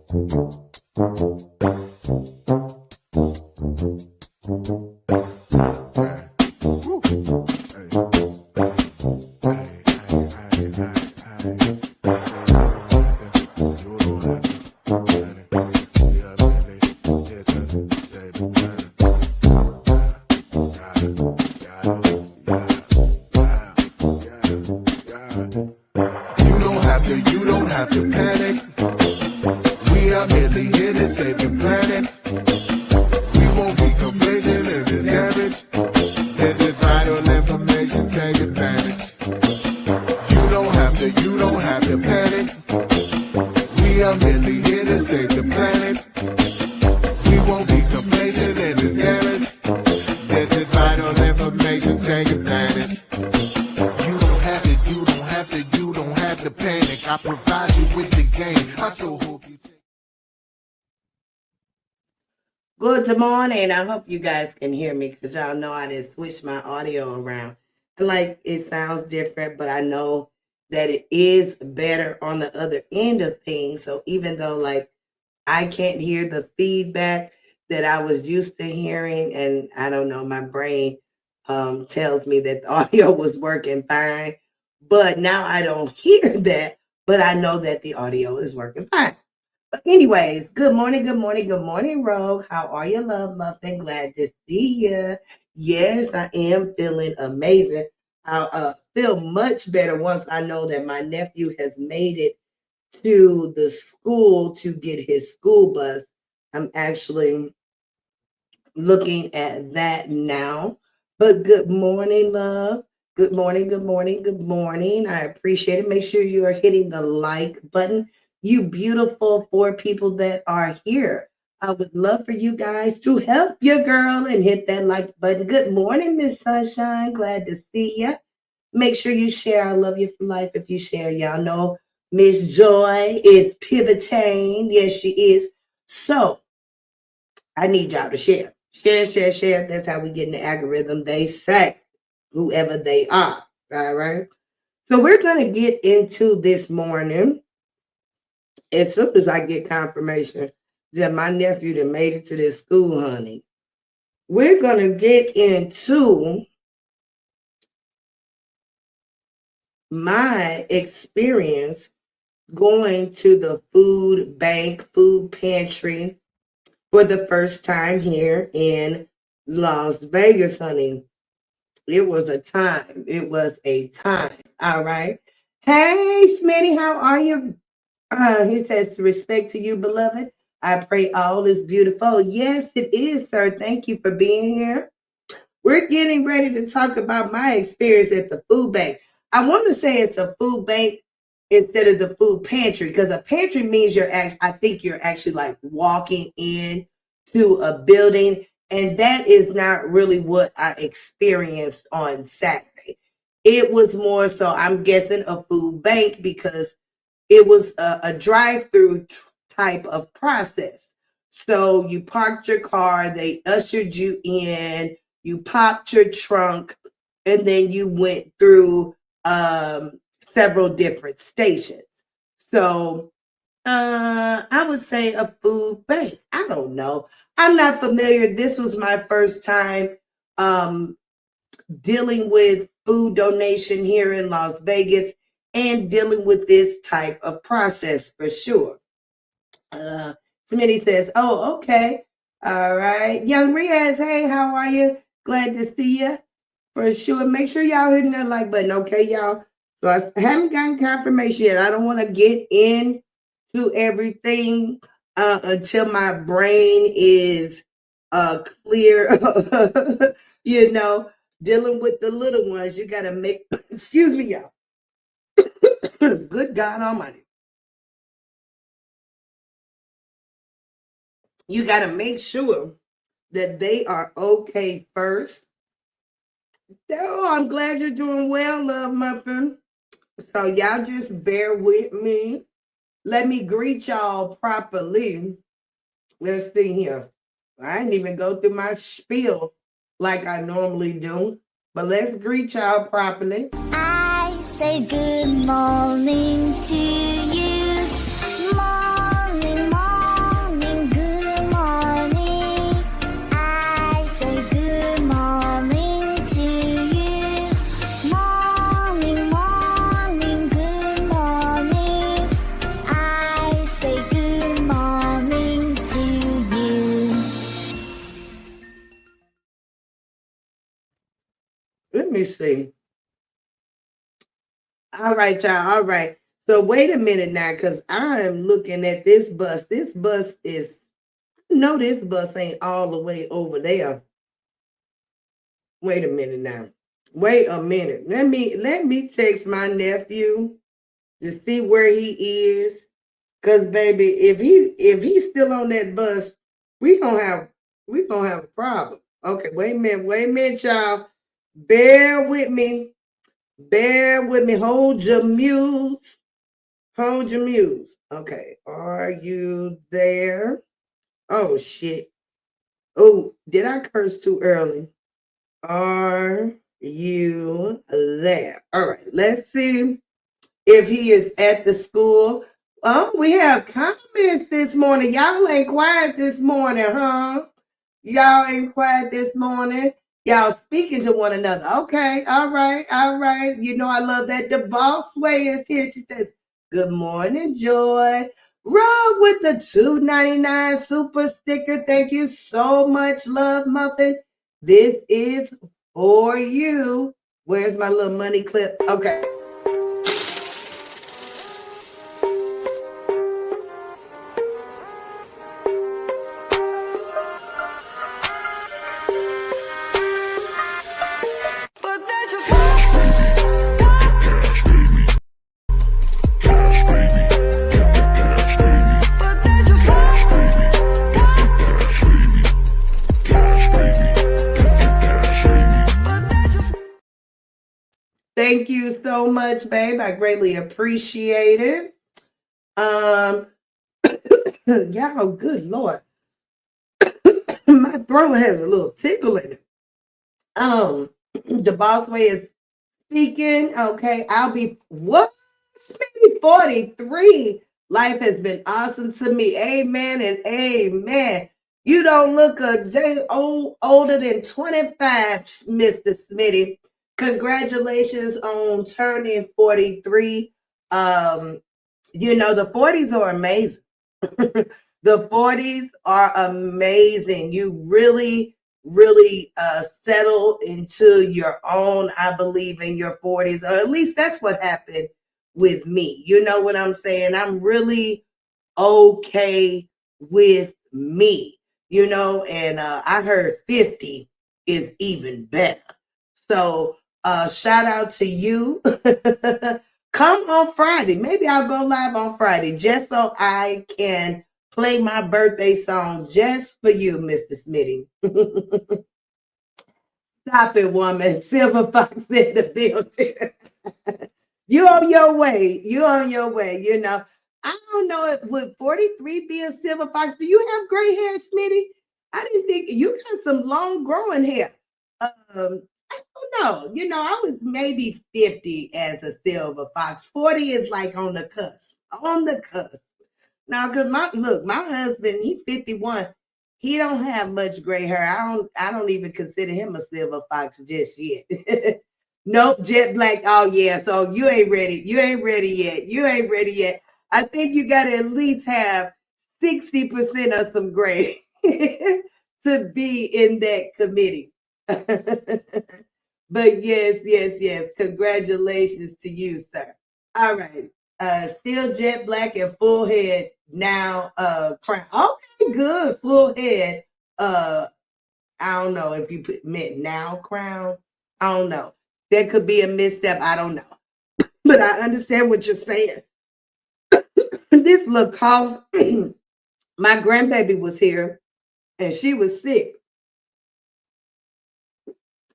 You don't have to panic. We are merely here to save the planet. We won't be complacent in this garbage. This is vital information, take advantage. You don't have to panic. We are merely here to save the planet. We won't be complacent in this garbage. This is vital information, take advantage. You don't have to panic. I provide you with the game. I so hope you take. Good morning. I hope you guys can hear me because y'all know I didn't switch my audio around. And like it sounds different, but I know that it is better on the other end of things. So even though like I can't hear the feedback that I was used to hearing, and I don't know, my brain tells me that the audio was working fine. But now I don't hear that, but I know that the audio is working fine. But anyways, good morning, Rogue. How are you, love muffin? Glad to see you. Yes, I am feeling amazing. I'll feel much better once I know that my nephew has made it to the school to get his school bus. I'm actually looking at that now. But good morning, love. Good morning. I appreciate it. Make sure you are hitting the like button. You beautiful 4 people that are here. I would love for you guys to help your girl and hit that like button. Good morning, Miss Sunshine. Glad to see you. Make sure you share. I love you for life if you share. Y'all know Miss Joy is pivoting. Yes, she is. So I need y'all to share. Share. That's how we get in the algorithm. They say, whoever they are. All right. So we're going to get into this morning. As soon as I get confirmation that my nephew that made it to this school, honey, we're going to get into my experience going to the food bank, food pantry for the first time here in Las Vegas, honey. It was a time. All right. Hey, Smitty, how are you? He says, to respect to you, beloved. I pray all is beautiful. Yes, it is, sir. Thank you for being here. We're getting ready to talk about my experience at the food bank. I want to say it's a food bank instead of the food pantry, because a pantry means I think you're actually like walking in to a building, and that is not really what I experienced on Saturday. It was more so, I'm guessing, a food bank because it was a drive-through type of process. So you parked your car, they ushered you in, you popped your trunk, and then you went through several different stations. So I would say a food bank. I don't know. I'm not familiar. This was my first time dealing with food donation here in Las Vegas and dealing with this type of process for sure. Smitty says, oh, okay. All right. Young Riaz, hey, how are you? Glad to see you. For sure. Make sure y'all hitting that like button, okay, y'all? So I haven't gotten confirmation yet. I don't want to get into everything until my brain is clear. Dealing with the little ones, you got to make, excuse me, y'all. Good God Almighty. You got to make sure that they are okay first. Oh, I'm glad you're doing well, love muffin. So y'all just bear with me. Let me greet y'all properly. Let's see here. I didn't even go through my spiel like I normally do. But let's greet y'all properly. I say good morning to you. Morning, morning. me see. All right, y'all. All right. So wait a minute now, because I am looking at this bus. This bus is, no, this bus ain't all the way over there. Wait a minute now. Wait a minute. Let me text my nephew to see where he is. Cause baby, if he's still on that bus, we gonna have a problem. Okay, wait a minute, y'all. Bear with me. Bear with me. Hold your muse. Hold your muse. Okay, are you there? Oh shit. Oh, did I curse too early? Are you there? All right, let's see if he is at the school. Oh, we have comments this morning. Y'all ain't quiet this morning, huh? Y'all ain't quiet this morning. Y'all speaking to one another. Okay, all right, all right. You know I love that. The boss way is here. She says, "Good morning, Joy." Roll with the 2.99 super sticker. Thank you so much, Love Muffin. This is for you. Where's my little money clip? Okay. Thank you so much, babe. I greatly appreciate it. Um, y'all, good Lord. My throat has a little tickle in it. The boss way is speaking. Okay, I'll be what? Maybe 43. Life has been awesome to me. Amen and amen. You don't look a day older than 25, Mr. Smitty. Congratulations on turning 43. The 40s are amazing. The 40s are amazing. You really settle into your own, I believe, in your 40s, or at least that's what happened with me. You know what I'm saying? I'm really okay with me, and I heard 50 is even better. So shout out to you. Come on Friday. Maybe I'll go live on Friday just so I can play my birthday song just for you, Mr. Smitty. Stop it, woman. Silver Fox in the building. You on your way. You on your way. I don't know if would 43 be a silver fox. Do you have gray hair, Smitty? I didn't think you got some long growing hair. I don't know. I was maybe 50 as a silver fox. 40 is like on the cusp. On the cusp. Now, because my husband, he's 51. He don't have much gray hair. I don't even consider him a silver fox just yet. Nope, jet black. Oh yeah. So you ain't ready. You ain't ready yet. You ain't ready yet. I think you gotta at least have 60% of some gray to be in that committee. But yes. Congratulations to you, sir. All right. Still jet black and full head now. Crown. Okay, good. Full head. I don't know if you meant now crown. I don't know. There could be a misstep. I don't know. But I understand what you're saying. This little cough. My grandbaby was here and she was sick.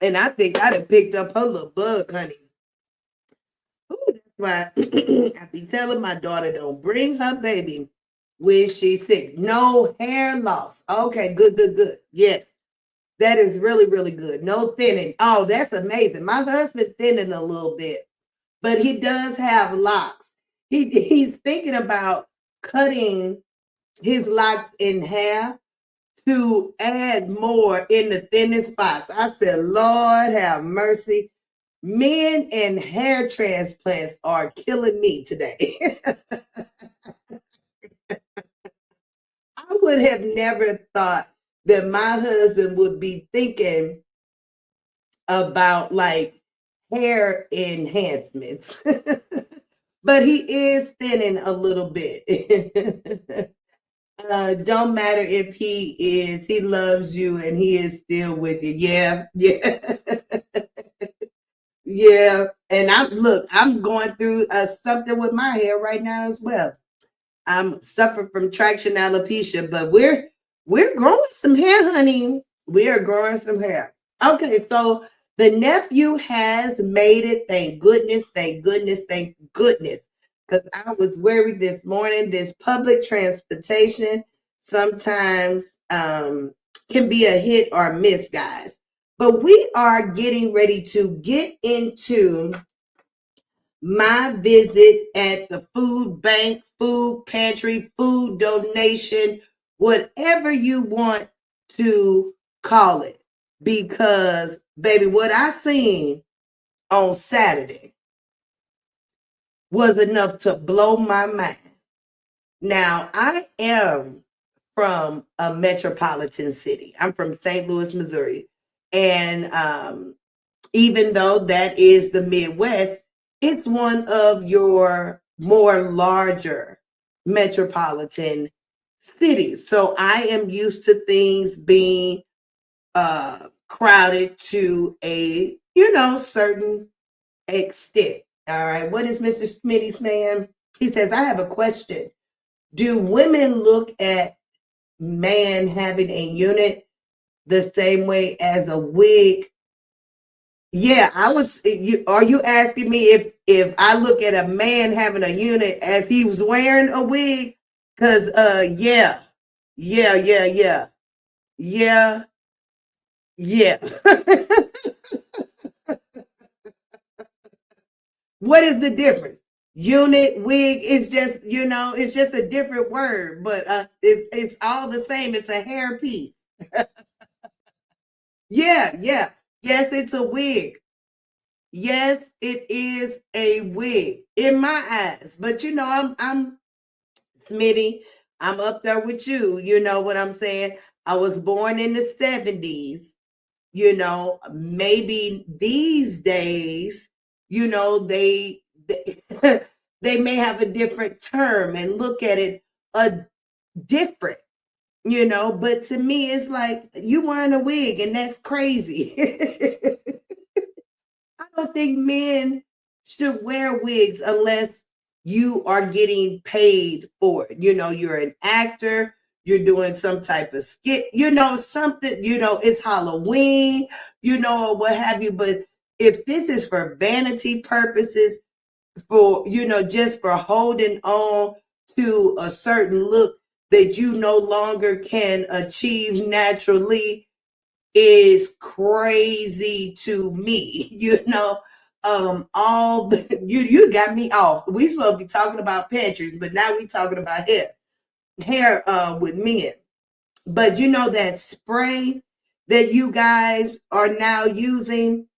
And I think I'd have picked up her little bug, honey. Ooh, that's why I be telling my daughter don't bring her baby when she's sick. No hair loss. Okay, good. Yes, that is really good. No thinning. Oh, that's amazing. My husband thinning a little bit, but he does have locks. He's thinking about cutting his locks in half to add more in the thinnest spots. I said, Lord have mercy. Men and hair transplants are killing me today. I would have never thought that my husband would be thinking about like hair enhancements. But he is thinning a little bit. Don't matter if he loves you and he is still with you. Yeah, yeah, yeah. And I'm going through something with my hair right now as well. I'm suffering from traction alopecia, but we're growing some hair, honey. We are growing some hair. Okay, so the nephew has made it. Thank goodness, thank goodness, thank goodness. Because I was worried this morning. This public transportation sometimes can be a hit or miss, guys. But we are getting ready to get into my visit at the food bank, food pantry, food donation, whatever you want to call it. Because, baby, what I seen on Saturday was enough to blow my mind. Now, I am from a metropolitan city. I'm from St. Louis, Missouri. And even though that is the Midwest, it's one of your more larger metropolitan cities. So I am used to things being crowded to a, certain extent. All right. What is Mr. Smitty's man? He says, I have a question. Do women look at man having a unit the same way as a wig? Yeah, I was. Are you asking me if I look at a man having a unit as he was wearing a wig? Cause yeah, yeah, yeah, yeah, yeah, yeah. What is the difference? Unit, wig is just it's just a different word, but it's all the same. It's a hair piece. Yeah, yeah, yes, it's a wig. Yes, it is a wig in my eyes. But I'm Smitty. I'm up there with you. You know what I'm saying? I was born in the 70s. Maybe these days, they they may have a different term and look at it a different, but to me it's like you wearing a wig and that's crazy. I don't think men should wear wigs unless you are getting paid for it. You're an actor, you're doing some type of skit, something, it's Halloween, or what have you. But if this is for vanity purposes, for, just for holding on to a certain look that you no longer can achieve naturally, is crazy to me. All you got me off. We supposed to be talking about pantries, but now we talking about hair with men. But that spray that you guys are now using,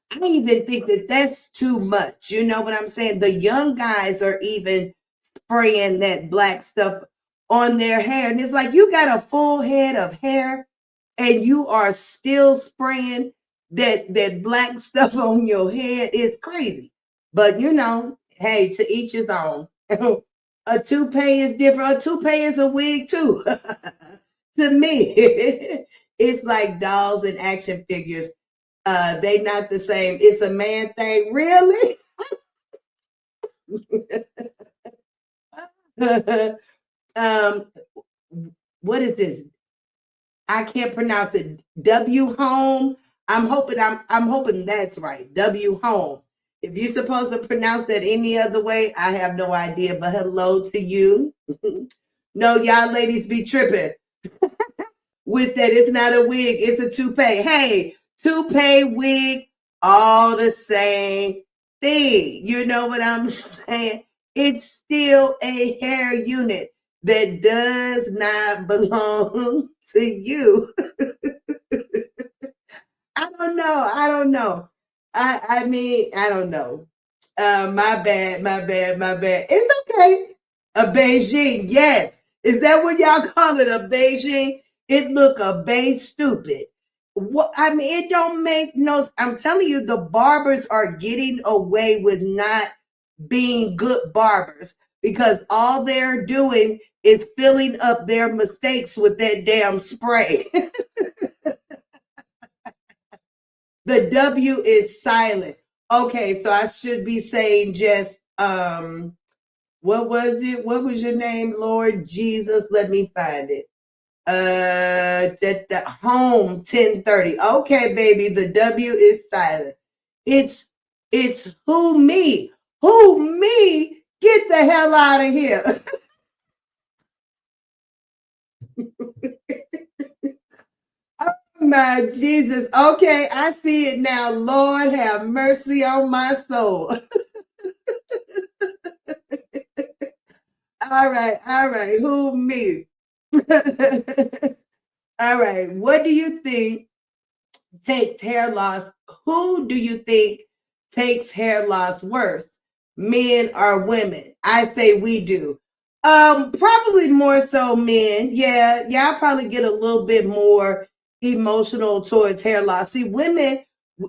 I even think that that's too much. You know what I'm saying? The young guys are even spraying that black stuff on their hair, and it's like you got a full head of hair and you are still spraying that black stuff on your head. Is crazy. But hey, to each his own. A toupee is different. A toupee is a wig too. To me, it's like dolls and action figures. They not the same. It's a man thing, really. um, what is this? I can't pronounce it. W home. I'm hoping that's right. W home. If you're supposed to pronounce that any other way, I have no idea. But hello to you. No, y'all ladies be tripping with that. It's not a wig, it's a toupee. Hey, toupee, wig, all the same thing. You know what I'm saying? It's still a hair unit that does not belong to you. I don't know. I don't know. I mean, I don't know. My bad, my bad, my bad. It's okay. A Beijing, yes. Is that what y'all call it? A Beijing? It look a beige stupid. What I mean, it don't make no. I'm telling you, the barbers are getting away with not being good barbers because all they're doing is filling up their mistakes with that damn spray. The W is silent. Okay, so I should be saying just what was it? What was your name, Lord Jesus? Let me find it. That the home 1030. Okay, baby, the W is silent. It's it's who me. Who me? Get the hell out of here. My Jesus. Okay, I see it now. Lord have mercy on my soul. All right. Who me? All right. What do you think takes hair loss? Who do you think takes hair loss worse, men or women? I say we do. Probably more so men. Yeah, y'all probably get a little bit more emotional towards hair loss. See, women,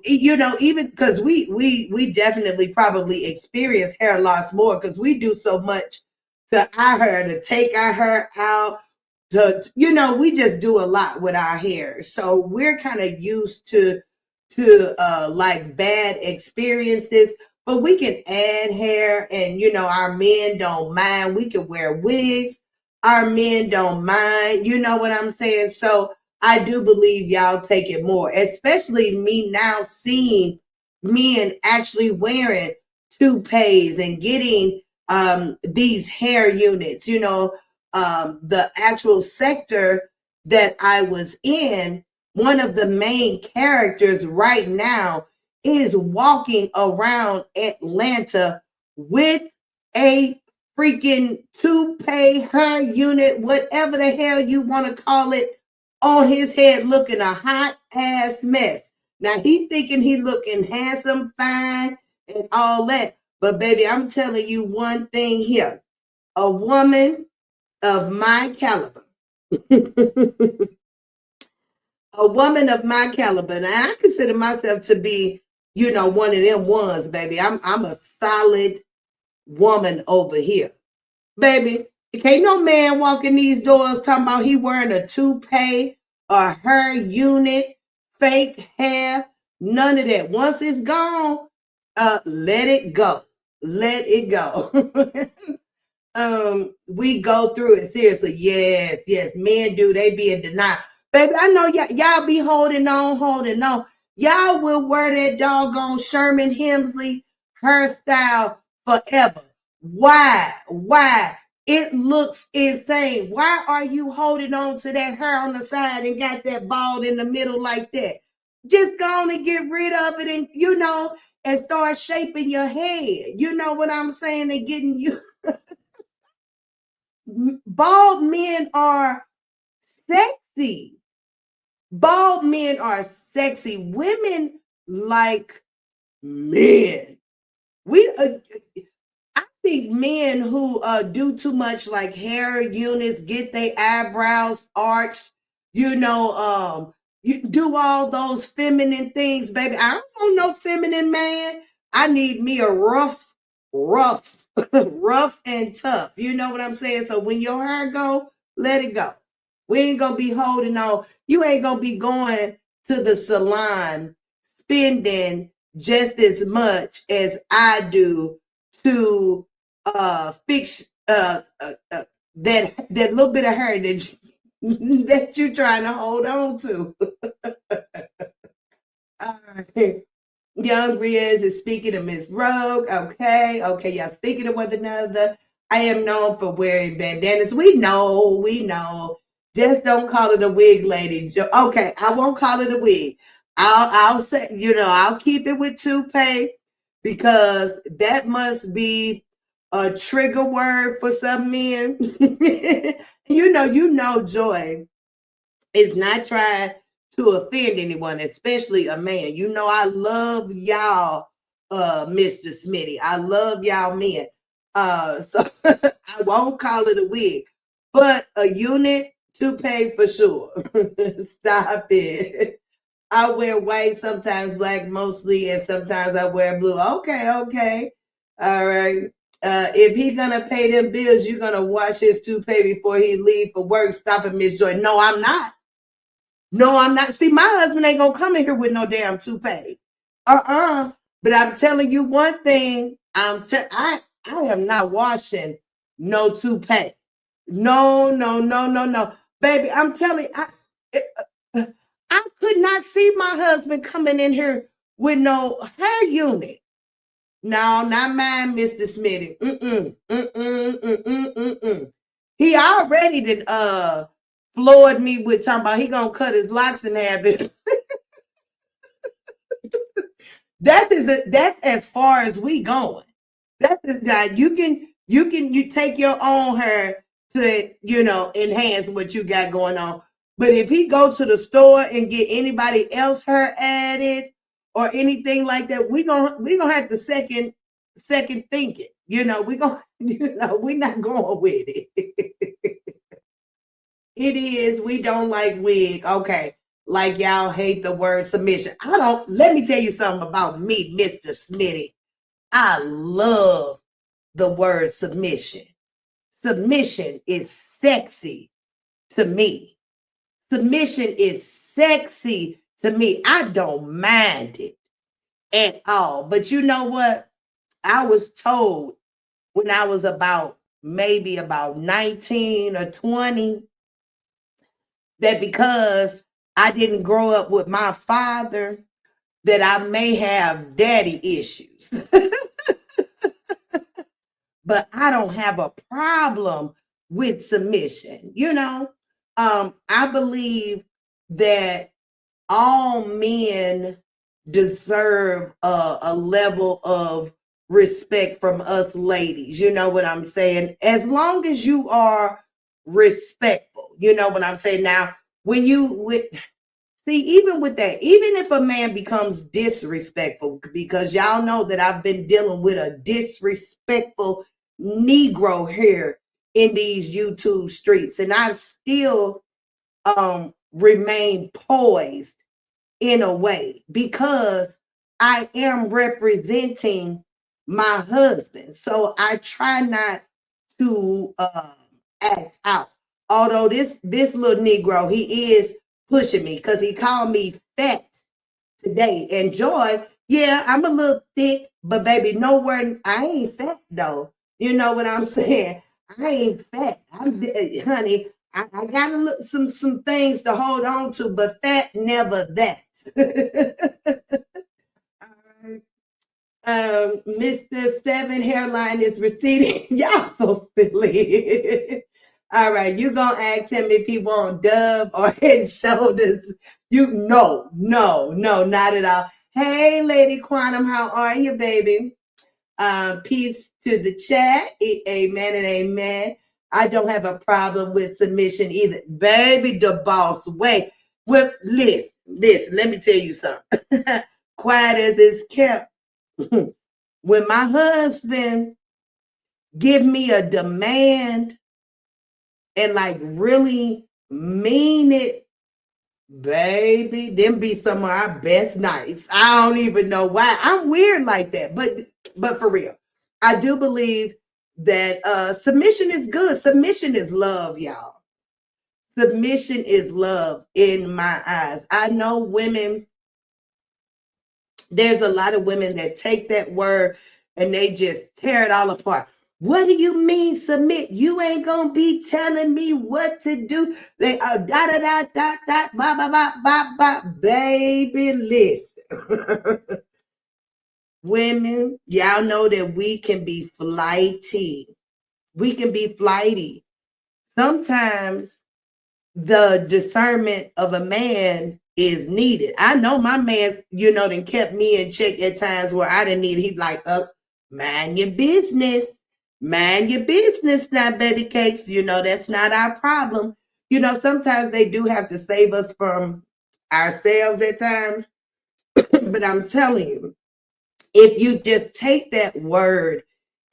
even because we definitely probably experience hair loss more because we do so much to our hair to take our hair out we just do a lot with our hair, so we're kind of used to like bad experiences, but we can add hair, and our men don't mind. We can wear wigs. Our men don't mind. You know what I'm saying? So I do believe y'all take it more, especially me now seeing men actually wearing toupees and getting these hair units. The actual sector that I was in, one of the main characters right now is walking around Atlanta with a freaking toupee hair unit, whatever the hell you want to call it, on his head, looking a hot ass mess. Now he thinking he looking handsome, fine, and all that. But baby, I'm telling you one thing here. A woman of my caliber, a woman of my caliber, and I consider myself to be, one of them ones, baby. I'm a solid woman over here, baby. Can't no man walk in these doors talking about he wearing a toupee or hair unit, fake hair, none of that. Once it's gone, let it go. Let it go. We go through it seriously. Yes, men do. They be in denial, baby. I know y'all be holding on. Y'all will wear that doggone Sherman Hemsley hairstyle forever. Why it looks insane? Why are you holding on to that hair on the side and got that bald in the middle like that? Just go on and get rid of it, and and start shaping your head. You know what I'm saying? And getting you. Bald men are sexy. Bald men are sexy. Women like men. We I think men who do too much like hair units, get their eyebrows arched, you do all those feminine things, baby. I don't want no feminine man. I need me a rough, rough and tough. You know what I'm saying? So when your hair go, let it go. We ain't gonna be holding on. You ain't gonna be going to the salon spending just as much as I do to fix that little bit of hair that you trying to hold on to. All right. Young Riaz is speaking to Miss Rogue. Okay, y'all speaking to one another. I am known for wearing bandanas. We know. Just don't call it a wig, lady. Okay, I won't call it a wig. I'll say, I'll keep it with toupee because that must be a trigger word for some men. Joy is not trying to offend anyone, especially a man. I love y'all, Mr. Smitty. I love y'all men. So I won't call it a wig, but a unit to pay for sure. Stop it. I wear white, sometimes black mostly, and sometimes I wear blue. Okay, okay. All right. If he gonna pay them bills, you're gonna wash his toupee before he leave for work. Stop it, Miss Joy. No, I'm not. No, I'm not. See, my husband ain't gonna come in here with no damn toupee. But I'm telling you one thing. I am not washing no toupee. No, no, no, no, no, baby. I'm telling you, I could not see my husband coming in here with no hair unit. No, not mine, Mr. Smitty. He already did floored me with talking about he gonna cut his locks in half. That's as far as we going. That's that you take your own hair to enhance what you got going on. But if he go to the store and get anybody else hair added or anything like that, we gonna have to second think it. We gonna we not going with it. It is. We don't like wig. Okay. Like y'all hate the word submission. I don't. Let me tell you something about me, Mr. Smitty. I love the word submission. Submission is sexy to me. Submission is sexy to me. I don't mind it at all. But you know what? I was told when I was maybe about 19 or 20 that because I didn't grow up with my father, that I may have daddy issues. But I don't have a problem with submission. I believe that all men deserve a level of respect from us ladies. You know what I'm saying? As long as you are respectful, you know what I'm saying? Now, see, even with that, even if a man becomes disrespectful, because y'all know that I've been dealing with a disrespectful Negro here in these YouTube streets, and I've still remained poised in a way because I am representing my husband. So I try not to act out. Although this little Negro, he is pushing me because he called me fat today. And Joy, yeah, I'm a little thick, but baby, nowhere I ain't fat though. You know what I'm saying? I ain't fat. Honey, I got some things to hold on to, but fat never that. Mr. Seven hairline is receding. Y'all so silly. All right, you gonna ask him if he want dub or head and shoulders? No, not at all. Hey, Lady Quantum, how are you, baby? Peace to the chat. Amen and amen. I don't have a problem with submission either. Baby, the boss way. Well, listen, let me tell you something. Quiet as it's kept. When my husband give me a demand and like really mean it, baby, them be some of our best nights. I don't even know why. I'm weird like that, but for real, I do believe that submission is good. Submission is love, y'all. Submission is love in my eyes. I know women, there's a lot of women that take that word and they just tear it all apart. What do you mean submit? You ain't gonna be telling me what to do. They are da da da da da ba ba ba ba ba. Baby, listen. Women, y'all know that we can be flighty. We can be flighty. Sometimes the discernment of a man is needed. I know my man, then kept me in check at times where I didn't need it. He'd like, mind your business. Mind your business now, baby cakes. That's not our problem. Sometimes they do have to save us from ourselves at times. But I'm telling you, if you just take that word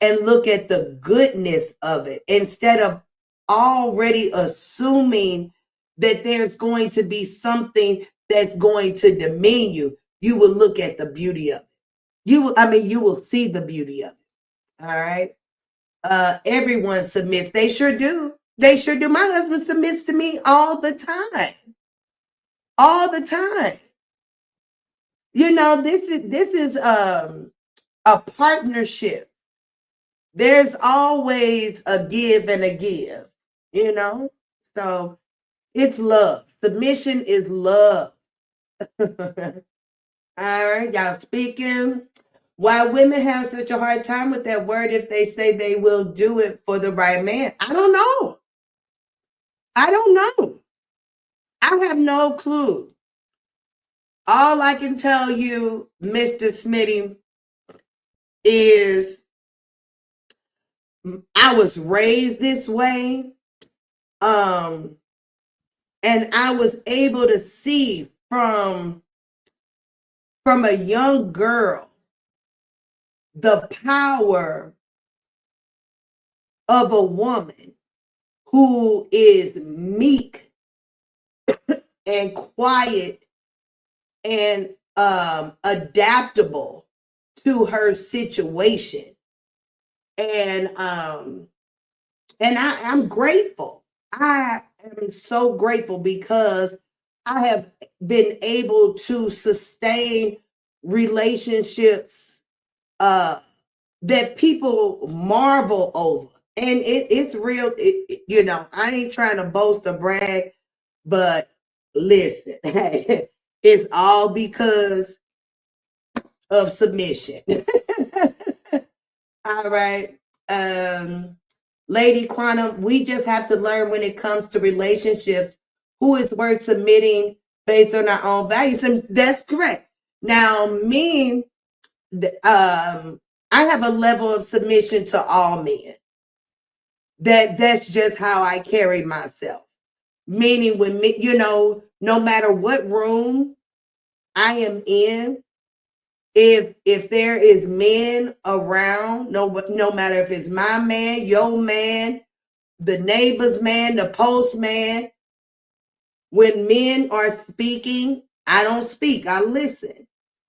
and look at the goodness of it instead of already assuming that there's going to be something that's going to demean you. You will look at the beauty of it. You will see the beauty of it. All right. Everyone submits. They sure do. They sure do. My husband submits to me all the time. All the time. This is a partnership. There's always a give and a give, you know? So it's love. Submission is love. All right, y'all speaking. Why women have such a hard time with that word if they say they will do it for the right man? I don't know. I don't know. I have no clue. All I can tell you, Mr. Smitty, is I was raised this way. And I was able to see from a young girl the power of a woman who is meek and quiet and adaptable to her situation. And I'm grateful. I am so grateful because I have been able to sustain relationships that people marvel over. And it's real. I ain't trying to boast or brag, but listen, it's all because of submission. All right. Lady Quantum, we just have to learn when it comes to relationships who is worth submitting based on our own values. And that's correct. Now, I have a level of submission to all men. That's just how I carry myself. Meaning when me, no matter what room I am in, if there is men around, no matter if it's my man, your man, the neighbor's man, the postman, when men are speaking, I don't speak, I listen.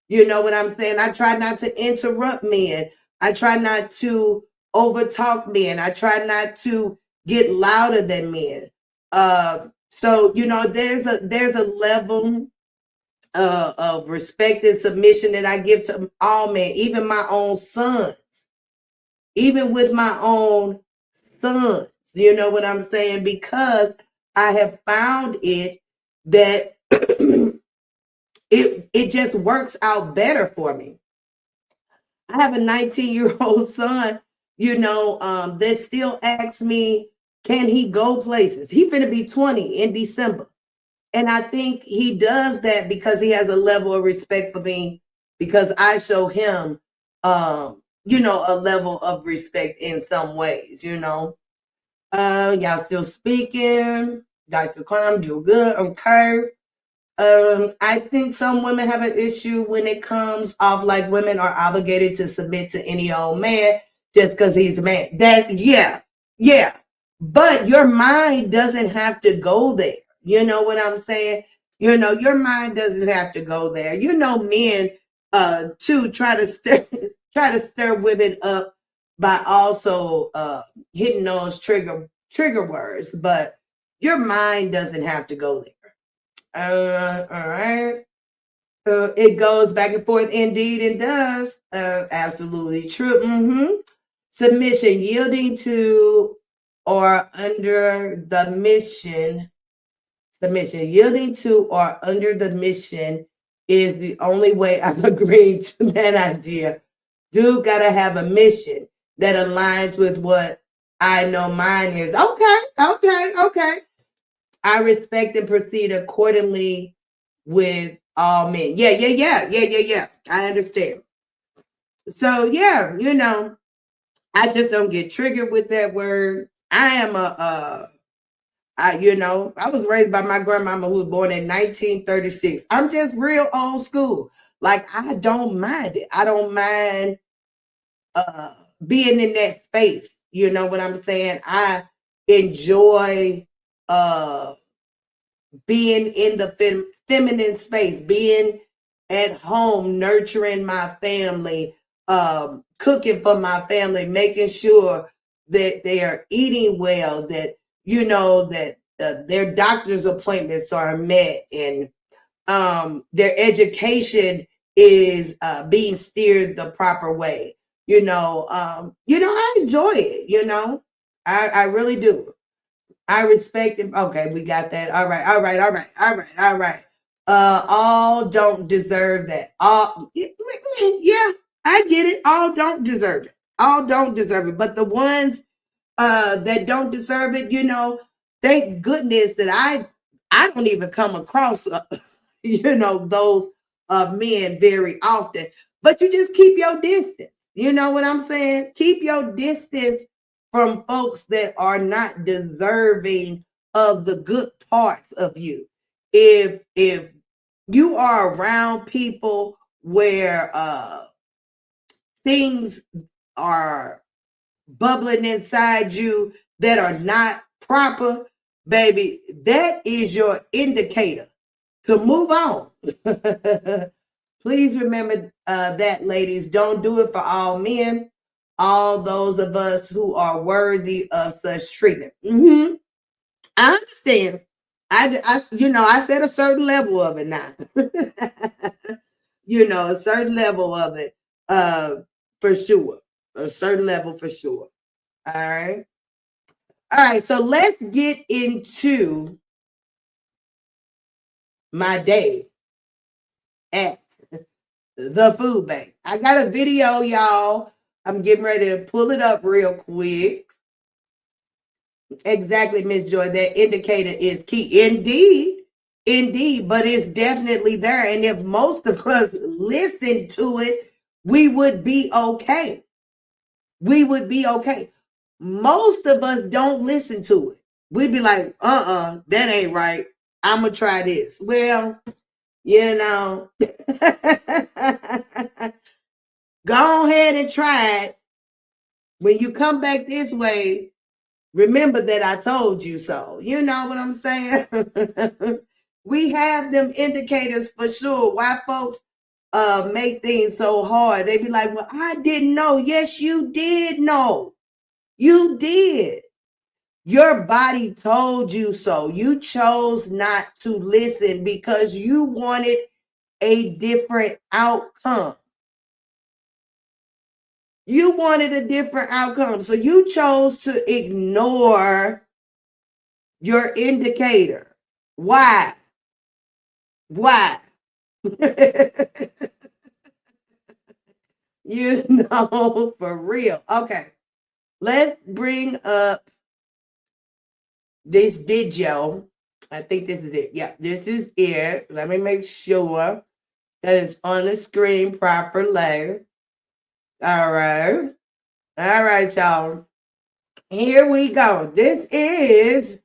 You know what I'm saying? I try not to interrupt men. I try not to overtalk men. I try not to get louder than men. So there's a level of respect and submission that I give to all men, even my own sons, even with my own sons. You know what I'm saying? Because I have found it that it just works out better for me. I have a 19-year-old son, that still asks me, can he go places? He finna be 20 in December. And I think he does that because he has a level of respect for me, because I show him, a level of respect in some ways. Y'all still speaking. Dr. Quan, I'm doing good. I'm curved. I think some women have an issue when it comes off like women are obligated to submit to any old man just because he's a man. Yeah. But your mind doesn't have to go there. You know what I'm saying? Your mind doesn't have to go there. Men too try to stir women up by also hitting those trigger words, but your mind doesn't have to go there. All right. It goes back and forth. Indeed, it does. Absolutely true. Submission, yielding to or under the mission. Submission, yielding to or under the mission is the only way I'm agreeing to that idea. Dude gotta have a mission that aligns with what I know mine is. Okay. I respect and proceed accordingly with all men. Yeah. I understand. So yeah, I just don't get triggered with that word. I was raised by my grandmama who was born in 1936. I'm just real old school. Like I don't mind it. I don't mind being in that space. You know what I'm saying? I enjoy being in the feminine space, being at home, nurturing my family, cooking for my family, making sure that they are eating well, that that their doctor's appointments are met, and their education is being steered the proper way. I enjoy it. I really do. I respect him. Okay, we got that. All right, all right, all right, all right, all right. All don't deserve that. All, yeah, I get it. All don't deserve it. All don't deserve it. But the ones that don't deserve it, thank goodness that I don't even come across those men very often. But you just keep your distance. You know what I'm saying? Keep your distance from folks that are not deserving of the good parts of you. If you are around people where things are bubbling inside you that are not proper, baby, that is your indicator to move on. Please remember that, ladies. Don't do it for all men, all those of us who are worthy of such treatment. I understand. I said a certain level of it now. A certain level of it, for sure. A certain level for sure. All right. All right. So let's get into my day at the food bank. I got a video, y'all. I'm getting ready to pull it up real quick. Exactly, Miss Joy. That indicator is key. Indeed. Indeed. But it's definitely there. And if most of us listen to it, we would be okay. We would be okay. Most of us don't listen to it. We'd be like, that ain't right. I'm going to try this. Well, go ahead and try it. When you come back this way, remember that I told you so. You know what I'm saying? We have them indicators for sure. Why folks make things so hard? They be like, well, I didn't know. Yes, you did know. You did. Your body told you so. You chose not to listen because you wanted a different outcome. You wanted a different outcome. So you chose to ignore your indicator. Why? Why? For real. Okay. Let's bring up this video. I think this is it. Yeah, this is it. Let me make sure that it's on the screen properly. All right. All right, y'all. Here we go. This is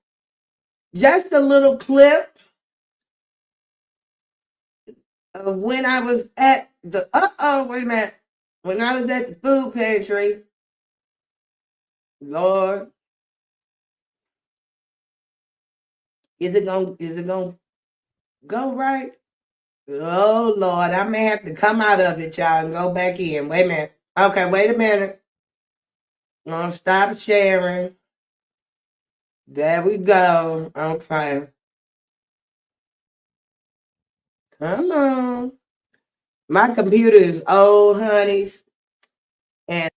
just a little clip of when I was at the wait a minute. When I was at the food pantry. Lord. Is it gonna go right? Oh Lord, I may have to come out of it, y'all, and go back in. Wait a minute. Okay, wait a minute. I'm gonna stop sharing. There we go. Okay. Come on. My computer is old, honeys. And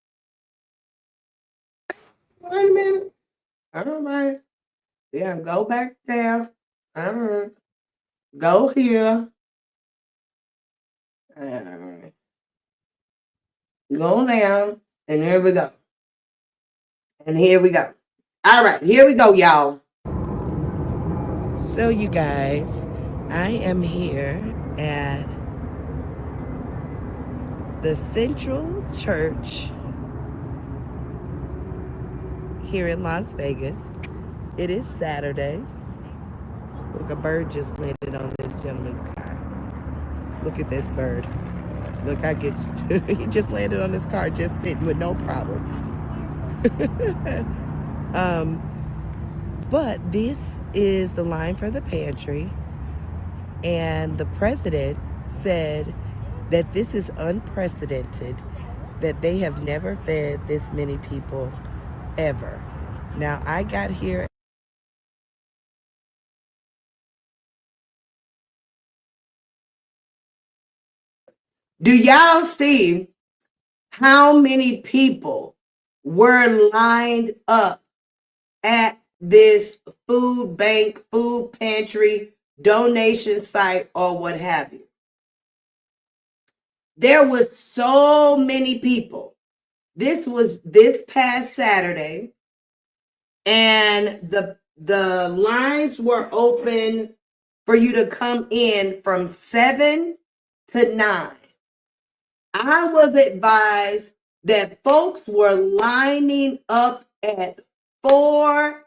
wait a minute. All right. Yeah, go back there. All right. Go here. All right. Go down. And here we go. And here we go. All right. Here we go, y'all. So, you guys, I am here at the Central Church here in Las Vegas. It is Saturday. Look, a bird just landed on this gentleman's car. Look at this bird. Look, he just landed on his car, just sitting with no problem. But this is the line for the pantry. And the president said that this is unprecedented, that they have never fed this many people ever. Now, I got here. Do y'all see how many people were lined up at this food bank, food pantry, donation site, or what have you? There was so many people. This was this past Saturday, and the lines were open for you to come in from 7 to 9. I was advised that folks were lining up at 4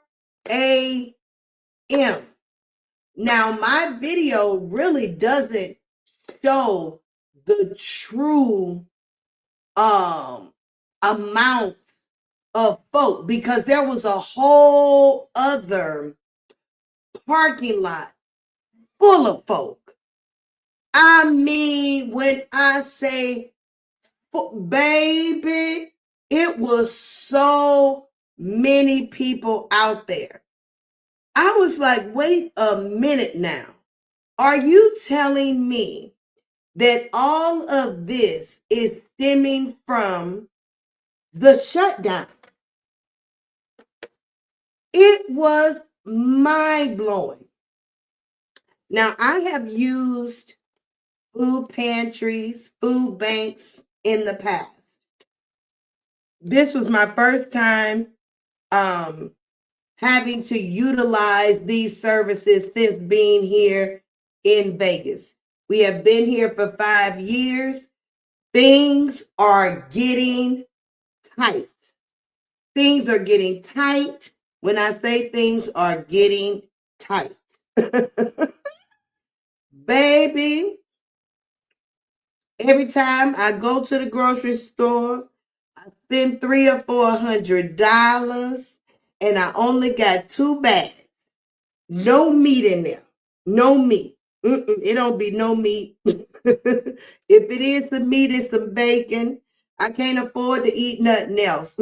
a.m. Now, my video really doesn't show the true amount of folk, because there was a whole other parking lot full of folk. I mean, when I say, baby, it was so many people out there. I was like, wait a minute now. Are you telling me that all of this is stemming from the shutdown? It was mind blowing. Now, I have used food pantries, food banks in the past. This was my first time having to utilize these services since being here in Vegas. We have been here for 5 years. Things are getting tight. Things are getting tight. When I say things are getting tight, baby, every time I go to the grocery store, I spend $300 or $400, and I only got 2 bags. No meat in there. No meat. It don't be no meat. If it is some meat, it's some bacon. I can't afford to eat nothing else.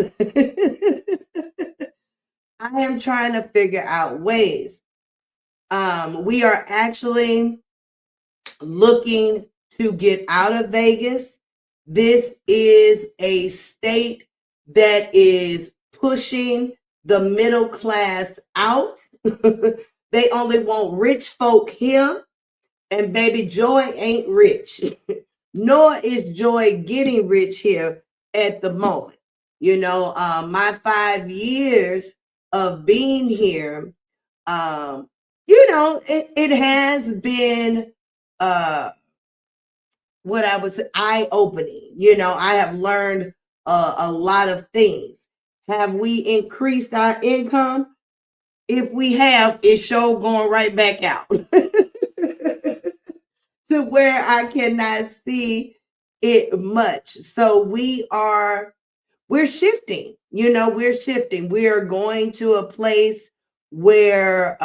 I am trying to figure out ways. We are actually looking to get out of Vegas. This is a state that is pushing the middle class out. They only want rich folk here. And baby, Joy ain't rich, nor is Joy getting rich here at the moment. You know, my 5 years of being here, you know, it has been what I was eye-opening. You know, I have learned a lot of things. Have we increased our income? If we have, it's sure going right back out to where I cannot see it much. So we're shifting. You know, we're shifting. We are going to a place where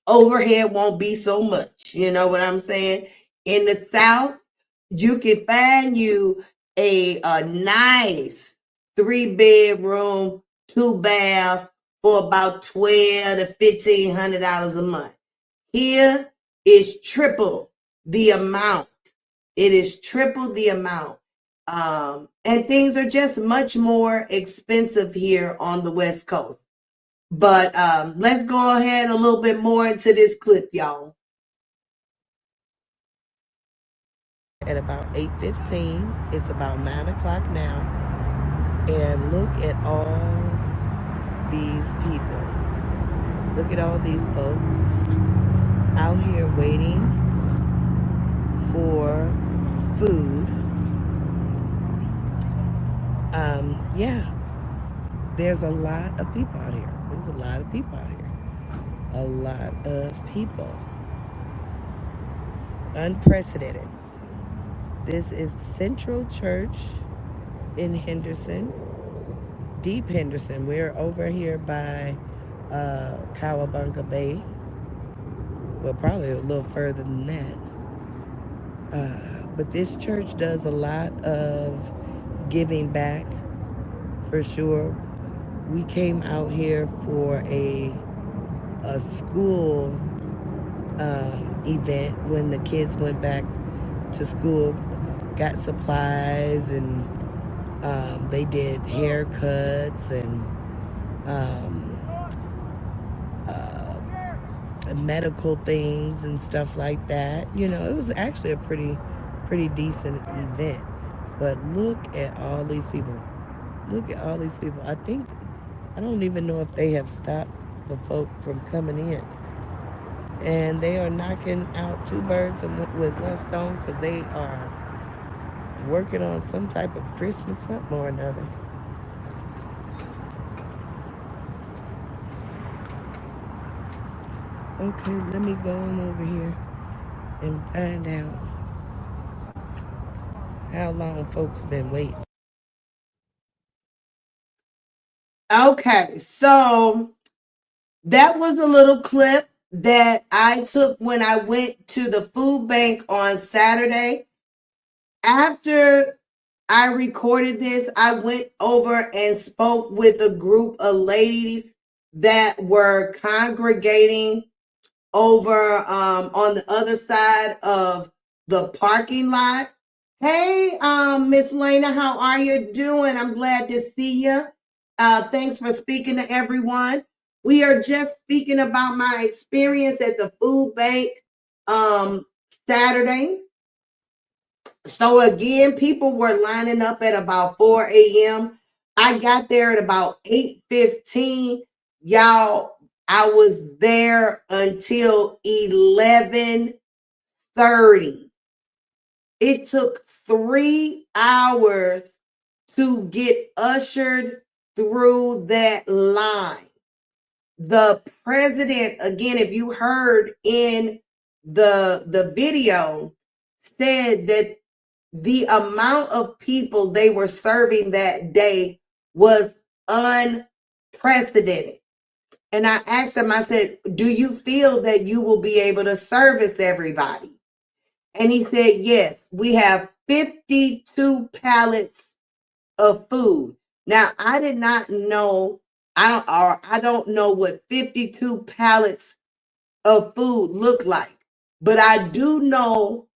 overhead won't be so much. You know what I'm saying? In the South, you can find you a nice 3-bedroom, 2-bath for about $1,200 to $1,500 a month. Here is triple the amount. It is triple the amount. And things are just much more expensive here on the West Coast. But let's go ahead a little bit more into this clip, y'all. At about 8:15, it's about 9 o'clock now. And look at all these people. Look at all these folks out here waiting for food. Yeah, there's a lot of people out here. There's a lot of people out here. A lot of people. Unprecedented. This is Central Church in Henderson, Deep Henderson. We're over here by Cowabunga Bay. Well, probably a little further than that. But this church does a lot of giving back for sure. We came out here for a school event when the kids went back to school, got supplies, and they did haircuts and um, medical things and stuff like that. You know, it was actually a pretty decent event. But look at all these people. Look at all these people. I don't even know if they have stopped the folk from coming in. And they are knocking out two birds with one stone because they are working on some type of Christmas something or another. Okay, let me go on over here and find out how long folks been waiting. Okay, so that was a little clip that I took when I went to the food bank on Saturday. After I recorded this, I went over and spoke with a group of ladies that were congregating over on the other side of the parking lot. Hey, Miss Lena, how are you doing? I'm glad to see you. Thanks for speaking to everyone. We are just speaking about my experience at the food bank Saturday. So again, people were lining up at about 4 a.m. I got there at about 8:15. Y'all, I was there until 11:30. It took 3 hours to get ushered through that line. The president, again, if you heard in the video, said that the amount of people they were serving that day was unprecedented. And I asked him, I said, do you feel that you will be able to service everybody? And he said, yes, we have 52 pallets of food. Now, I did not know, I don't know what 52 pallets of food look like, but I do know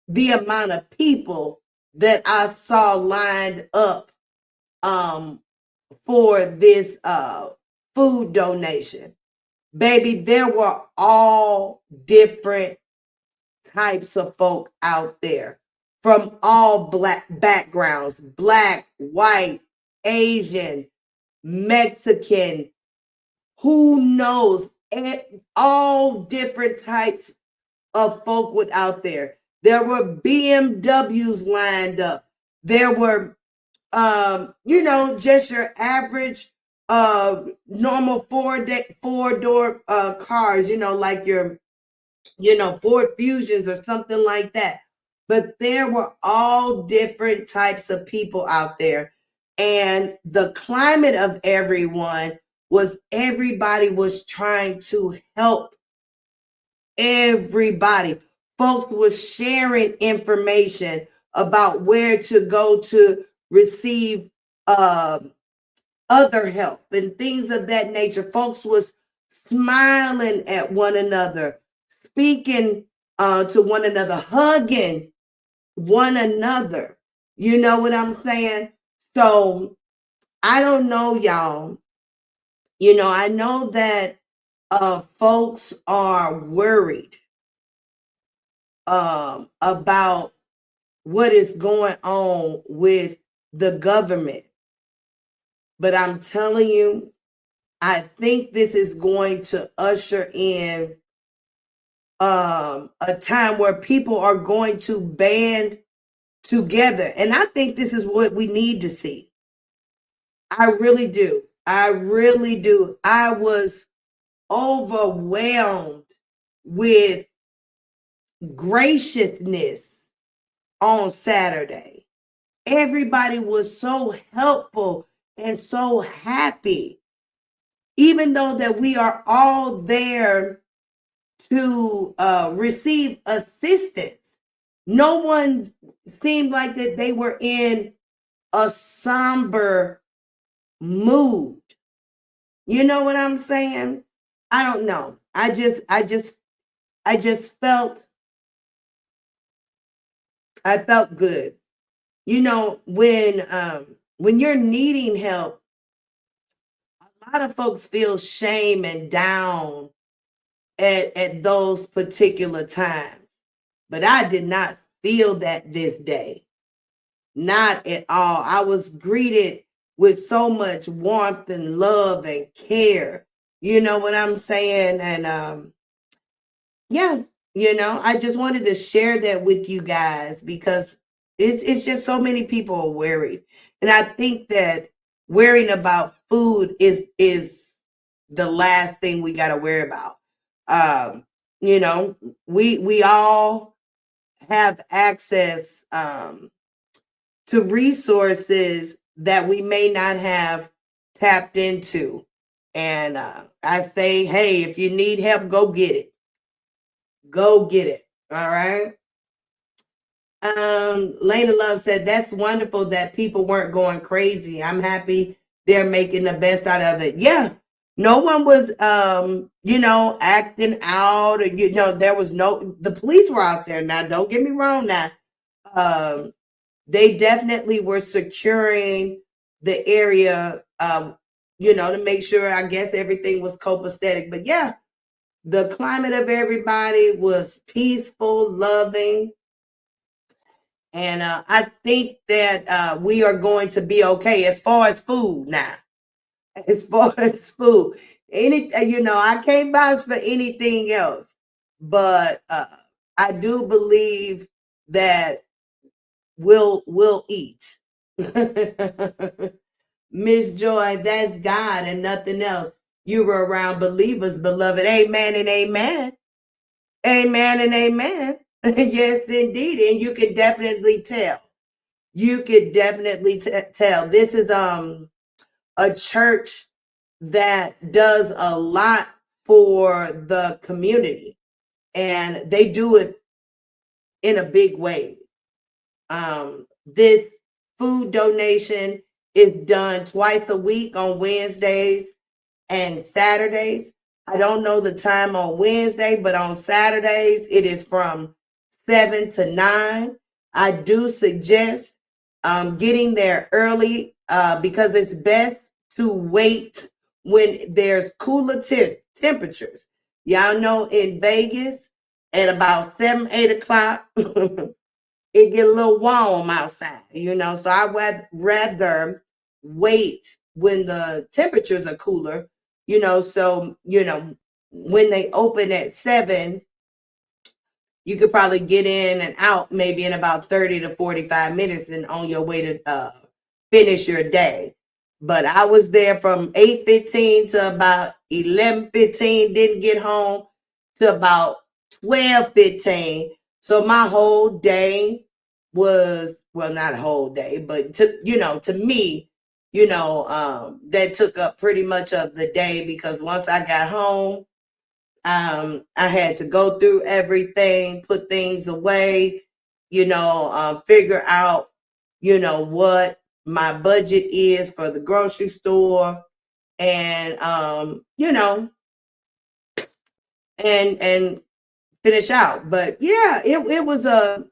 the amount of people that I saw lined up for this food donation. Baby, there were all different types of folk out there from all black backgrounds, black, white, Asian, Mexican, who knows, and all different types of folk were out there. There were BMWs lined up. There were, just your average, normal four-door cars, like your, Ford Fusions or something like that. But there were all different types of people out there. And the climate of everybody was trying to help everybody. Folks were sharing information about where to go to receive other help and things of that nature. Folks was smiling at one another, speaking to one another, hugging one another. You know what I'm saying? So I don't know, y'all. I know that folks are worried about what is going on with the government. But I'm telling you, I think this is going to usher in a time where people are going to band together. And I think this is what we need to see. I really do. I really do. I was overwhelmed with graciousness on Saturday. Everybody was so helpful and so happy, even though that we are all there to receive assistance. No one seemed like that they were in a somber mood. You know what I'm saying? I don't know. I just felt I felt good. You know, when you're needing help, a lot of folks feel shame and down at those particular times. But I did not feel that this day. Not at all. I was greeted with so much warmth and love and care. You know what I'm saying? And yeah, I just wanted to share that with you guys because it's just so many people are worried. And I think that worrying about food is the last thing we got to worry about. Um, we all have access to resources that we may not have tapped into. And I say, hey, if you need help, go get it. Go get it. All right. Lena Love said, that's wonderful that people weren't going crazy. I'm happy they're making the best out of it. Yeah. No one was, acting out or, there was the police were out there. Now, don't get me wrong now. They definitely were securing the area, to make sure, I guess, everything was copacetic. But yeah, the climate of everybody was peaceful, loving. And I think that we are going to be okay as far as food now. As far as food. I can't vouch for anything else. But I do believe that we'll eat. Miss Joy, that's God and nothing else. You were around believers, beloved. Amen and amen. Amen and amen. Yes, indeed. And you can definitely tell. You could definitely tell. This is a church that does a lot for the community. And they do it in a big way. This food donation is done twice a week on Wednesdays and Saturdays. I don't know the time on Wednesday, but on Saturdays it is from 7 to 9. I do suggest getting there early because it's best to wait when there's cooler temperatures. Y'all know in Vegas at about 7, 8 o'clock, it get a little warm outside, so I rather wait when the temperatures are cooler, so when they open at 7, you could probably get in and out maybe in about 30 to 45 minutes and on your way to finish your day. But I was there from 8:15 to about 11:15, didn't get home to about 12:15. So my whole day was, well, not a whole day, but to me, that took up pretty much of the day because once I got home, I had to go through everything, put things away, figure out, what my budget is for the grocery store and, and finish out. But yeah, it was a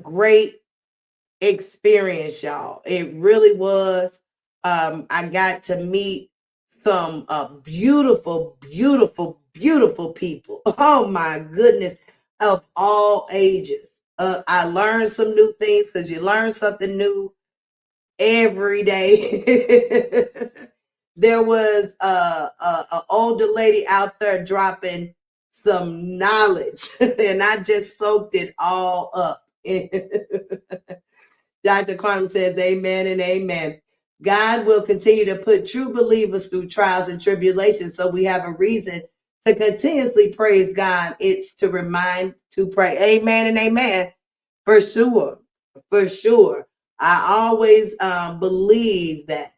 great experience, y'all. It really was. I got to meet some beautiful, beautiful, beautiful people. Oh my goodness, of all ages. I learned some new things because you learn something new every day. There was a older lady out there dropping some knowledge, and I just soaked it all up. Dr. Carmen says, amen and amen. God will continue to put true believers through trials and tribulations, so we have a reason to continuously praise God. It's to remind to pray. Amen and amen. For sure. For sure. I always believe that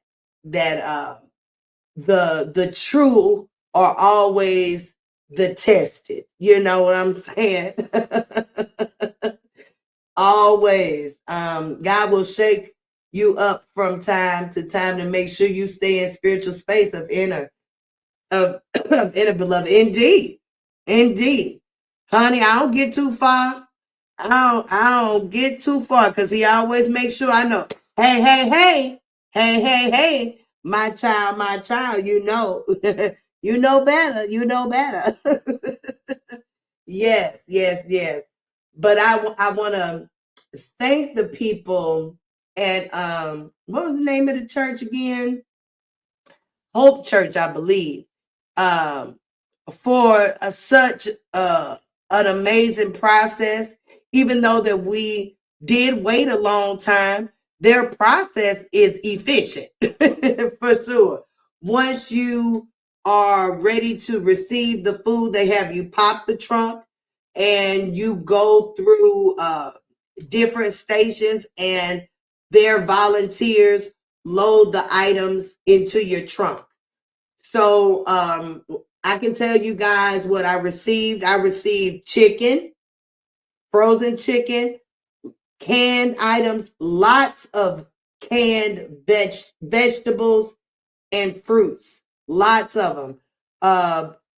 the true are always the tested. You know what I'm saying? Always. God will shake you up from time to time to make sure you stay in spiritual space of of inner beloved. Indeed. Indeed. Honey, I don't get too far. I don't get too far because he always makes sure I know. Hey, hey, hey, hey, hey, hey, my child, you know. You know better. You know better. Yes, yes, yes. But I want to thank the people at what was the name of the church again? Hope Church, I believe, um, for such an amazing process. Even though that we did wait a long time, their process is efficient for sure. Once you are ready to receive the food, they have you pop the trunk and you go through different stations, and their volunteers load the items into your trunk. So I can tell you guys what I received. I received chicken, frozen chicken, canned items, lots of canned vegetables and fruits, lots of them.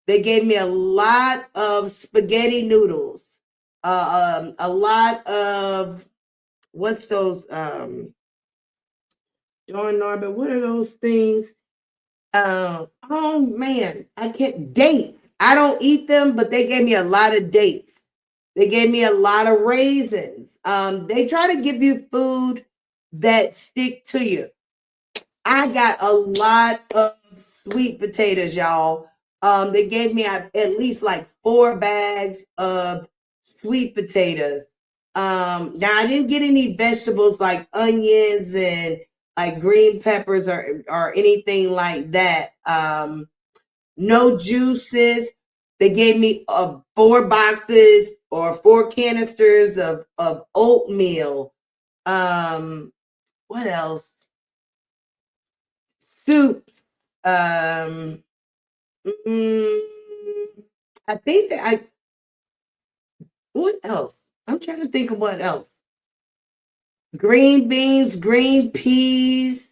They gave me a lot of spaghetti noodles, a lot of what's those? John Norbert, what are those things? Oh man, I can't dates. I don't eat them, but they gave me a lot of dates. They gave me a lot of raisins. They try to give you food that stick to you. I got a lot of sweet potatoes, y'all. They gave me at least like 4 bags of sweet potatoes. Now I didn't get any vegetables like onions and like green peppers or anything like that. No juices. They gave me 4 boxes or 4 canisters of oatmeal. What else? Soup. Um, mm, I think that I. What else? I'm trying to think of what else. Green beans, green peas.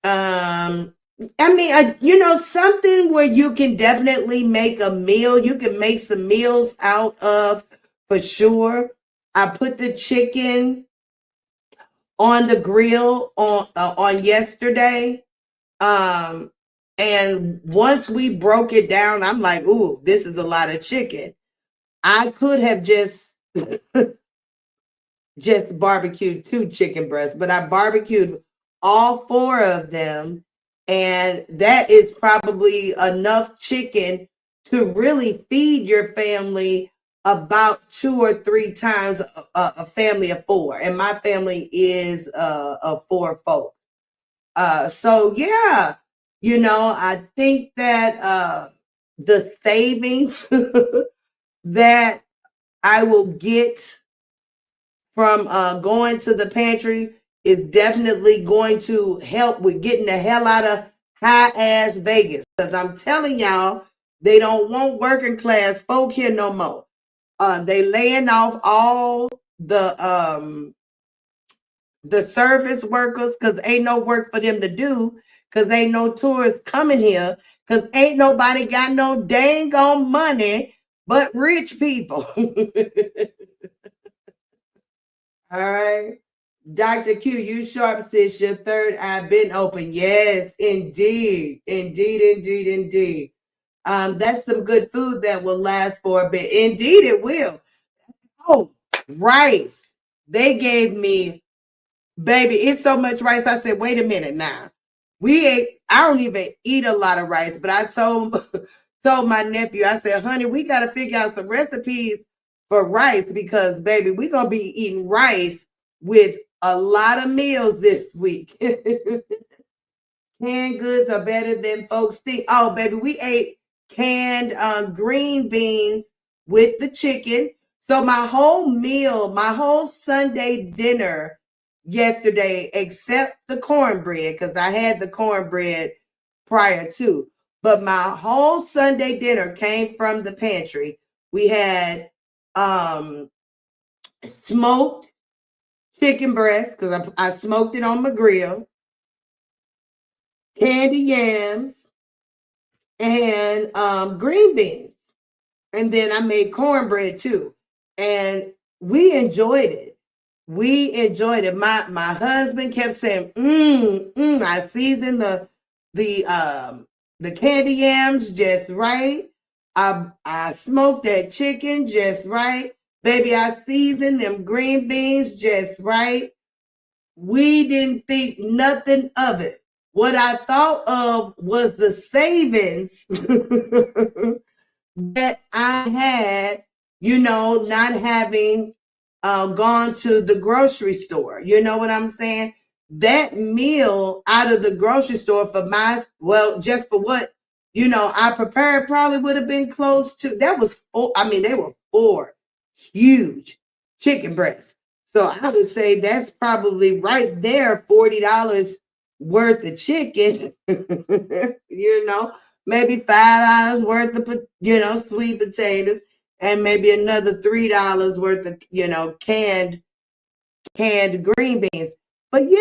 Um, I mean, something where you can definitely make a meal. You can make some meals out of for sure. I put the chicken on the grill on yesterday. Um, and once we broke it down, I'm like, ooh, this is a lot of chicken. I could have just barbecued 2 chicken breasts, but I barbecued all 4 of them. And that is probably enough chicken to really feed your family about 2 or 3 times a family of 4. And my family is of 4 folks. So yeah, I think that the savings that I will get from going to the pantry is definitely going to help with getting the hell out of high ass Vegas. Because I'm telling y'all, they don't want working class folk here no more. They laying off all the service workers because ain't no work for them to do because ain't no tourists coming here because ain't nobody got no dang on money but rich people. All right. Dr. Q, you sharp sis, your third eye been open. Yes, indeed. Indeed, indeed, indeed. That's some good food that will last for a bit. Indeed, it will. Oh, rice. They gave me, baby, it's so much rice. I said, wait a minute now. I don't even eat a lot of rice, but I told my nephew, I said, honey, we got to figure out some recipes for rice because, baby, we're going to be eating rice with a lot of meals this week. Canned goods are better than folks think. Oh, baby, we ate canned green beans with the chicken. So my whole meal, my whole Sunday dinner yesterday, except the cornbread, because I had the cornbread prior to, But my whole Sunday dinner came from the pantry. We had smoked chicken breast because I smoked it on my grill, candy yams, and green beans. And then I made cornbread too. And we enjoyed it. We enjoyed it. My husband kept saying, I seasoned the candy yams just right. I smoked that chicken just right. Baby, I seasoned them green beans just right. We didn't think nothing of it. What I thought of was the savings that I had, not having gone to the grocery store. You know what I'm saying? That meal out of the grocery store just for what, I prepared probably would have been close to, they were 4 huge chicken breasts. So I would say that's probably right there, $40 worth of chicken, maybe $5 worth of, sweet potatoes, and maybe another $3 worth of, canned green beans. But yeah,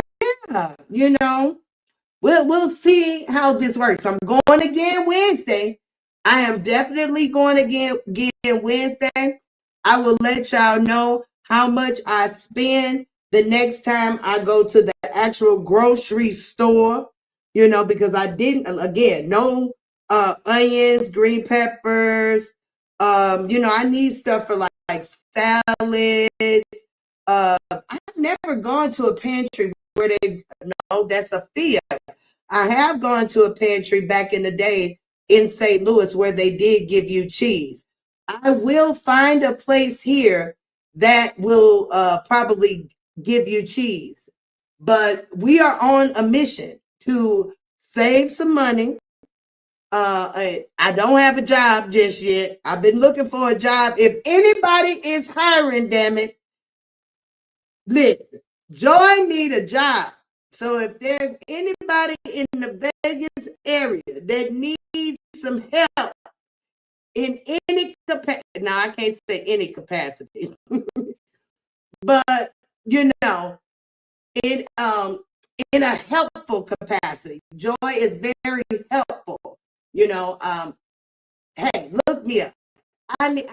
we'll see how this works. I'm going again Wednesday. I am definitely going again Wednesday. I will let y'all know how much I spend the next time I go to the actual grocery store, because I didn't, again, no onions, green peppers. I need stuff for like salads. I've never gone to a pantry where that's a fee. I have gone to a pantry back in the day in St. Louis where they did give you cheese. I will find a place here that will probably give you cheese. But we are on a mission to save some money. I don't have a job just yet. I've been looking for a job. If anybody is hiring, damn it, listen, Joy need a job. So if there's anybody in the Vegas area that needs some help in any capacity, now I can't say any capacity, but in in a helpful capacity. Joy is very helpful. Hey, look me up. I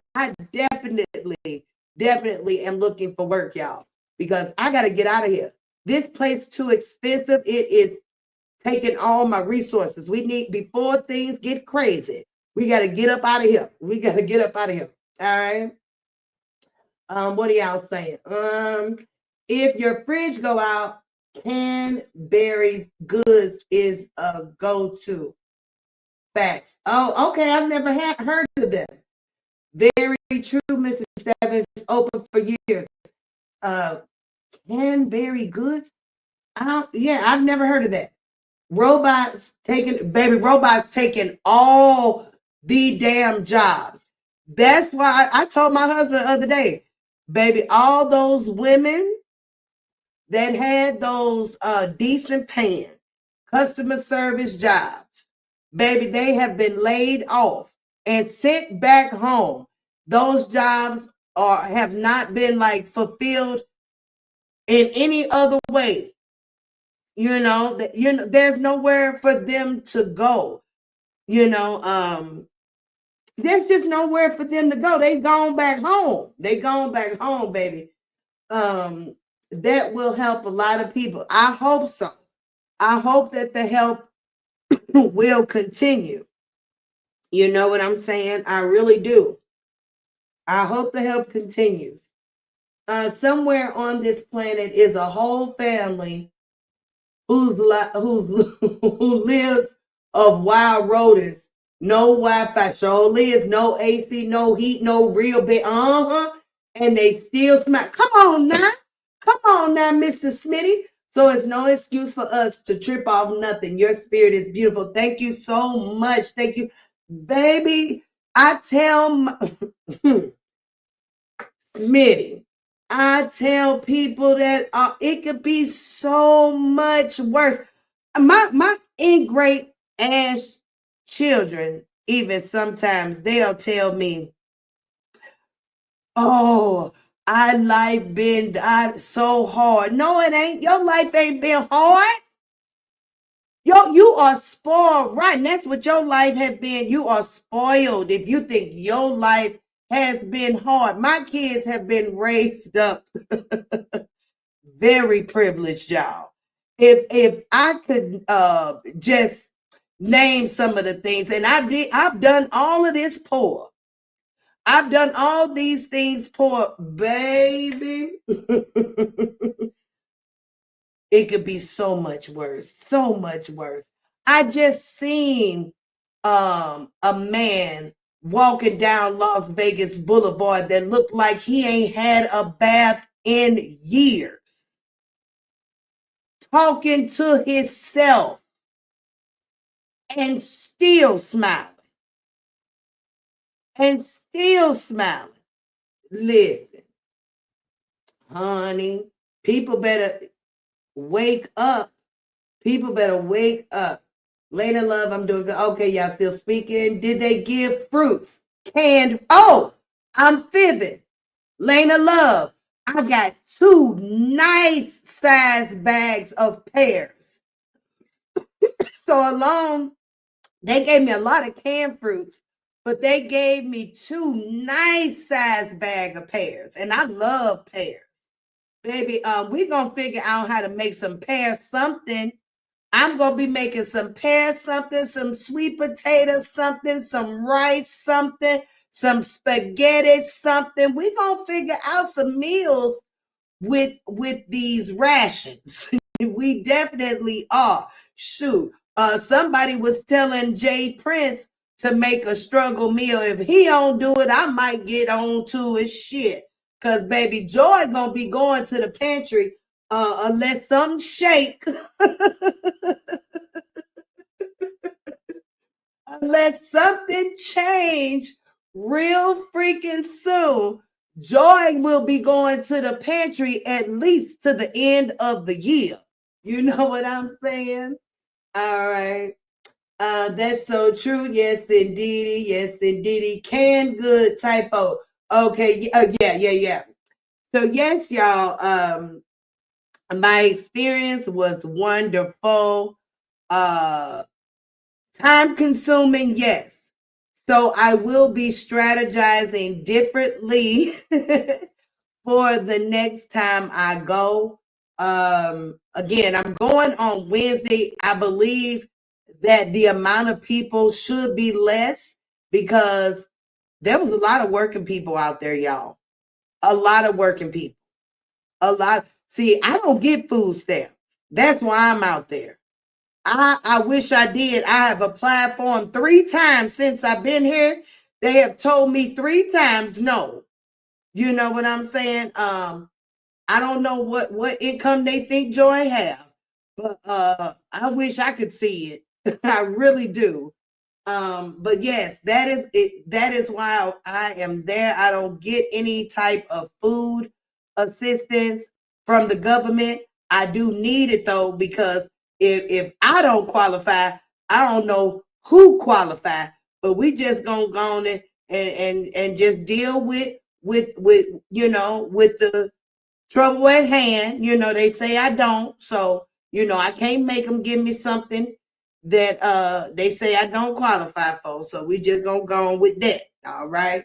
definitely am looking for work, y'all, because I got to get out of here. This place too expensive. It is taking all my resources. We need, before things get crazy, we got to get up out of here. We got to get up out of here. All right. What are y'all saying? If your fridge go out, Canberry goods is a go-to. Facts. Oh, okay. I've never heard of them. Very true, Mrs. Evans. Open for years. Canberry goods. I've never heard of that. Robots taking all the damn jobs. That's why I told my husband the other day, baby, all those women that had those decent paying customer service jobs, baby, they have been laid off and sent back home. Those jobs have not been like fulfilled in any other way. There's nowhere for them to go. There's just nowhere for them to go. They gone back home. Baby. That will help a lot of people. I hope so. I hope that the help will continue. You know what I'm saying? I really do. I hope the help continues. Somewhere on this planet is a whole family who lives of wild rodents. No Wi-Fi, surely is no AC, no heat, no real bed. And they still smack. Come on now, Mr. Smitty. So it's no excuse for us to trip off nothing. Your spirit is beautiful. Thank you so much. Thank you, baby. I tell Smitty, I tell people that it could be so much worse. My ingrate ass children, even sometimes they'll tell me, oh, our life been so hard. No, it ain't. Your life ain't been hard. You are spoiled, right? And that's what your life has been. You are spoiled if you think your life has been hard. My kids have been raised up very privileged, y'all. If I could just name some of the things, and I've done all of this poor. I've done all these things poor, baby. It could be so much worse, so much worse. I just seen a man walking down Las Vegas Boulevard that looked like he ain't had a bath in years, talking to himself and still smiling, and still smiling. Listen, honey, people better wake up. People better wake up. Lena Love, I'm doing good. Okay, y'all still speaking. Did they give fruits? Canned. Oh, I'm fibbing. Lena Love, I got 2 nice sized bags of pears. So alone, they gave me a lot of canned fruits, but they gave me 2 nice sized bag of pears. And I love pears. Baby, we're gonna figure out how to make some pear something. I'm gonna be making some pear something, some sweet potato something, some rice something, some spaghetti something. We're gonna figure out some meals with these rations. We definitely are. Shoot. Somebody was telling Jay Prince to make a struggle meal. If he don't do it, I might get on to his shit. Cause baby Joy gonna be going to the pantry unless something shake. Unless something change real freaking soon, Joy will be going to the pantry at least to the end of the year. You know what I'm saying? All right. That's so true. Yes, indeedy. Yes, indeedy. Canned good typo. Okay. Yeah. So yes, y'all. My experience was wonderful. Time consuming, yes. So I will be strategizing differently for the next time I go. Again, I'm going on Wednesday. I believe that the amount of people should be less because there was a lot of working people out there, y'all. A lot of working people. A lot. See, I don't get food stamps. That's why I'm out there. I wish I did. I have applied for them 3 times since I've been here. They have told me 3 times no. You know what I'm saying? I don't know what income they think Joy have, but I wish I could see it. I really do. But yes, that is it. That is why I am there. I don't get any type of food assistance from the government. I do need it though, because if I don't qualify, I don't know who qualify. But we just gonna go on and just deal with with the trouble at hand. They say I don't, so I can't make them give me something that they say I don't qualify for. So we just gonna go on with that. All right.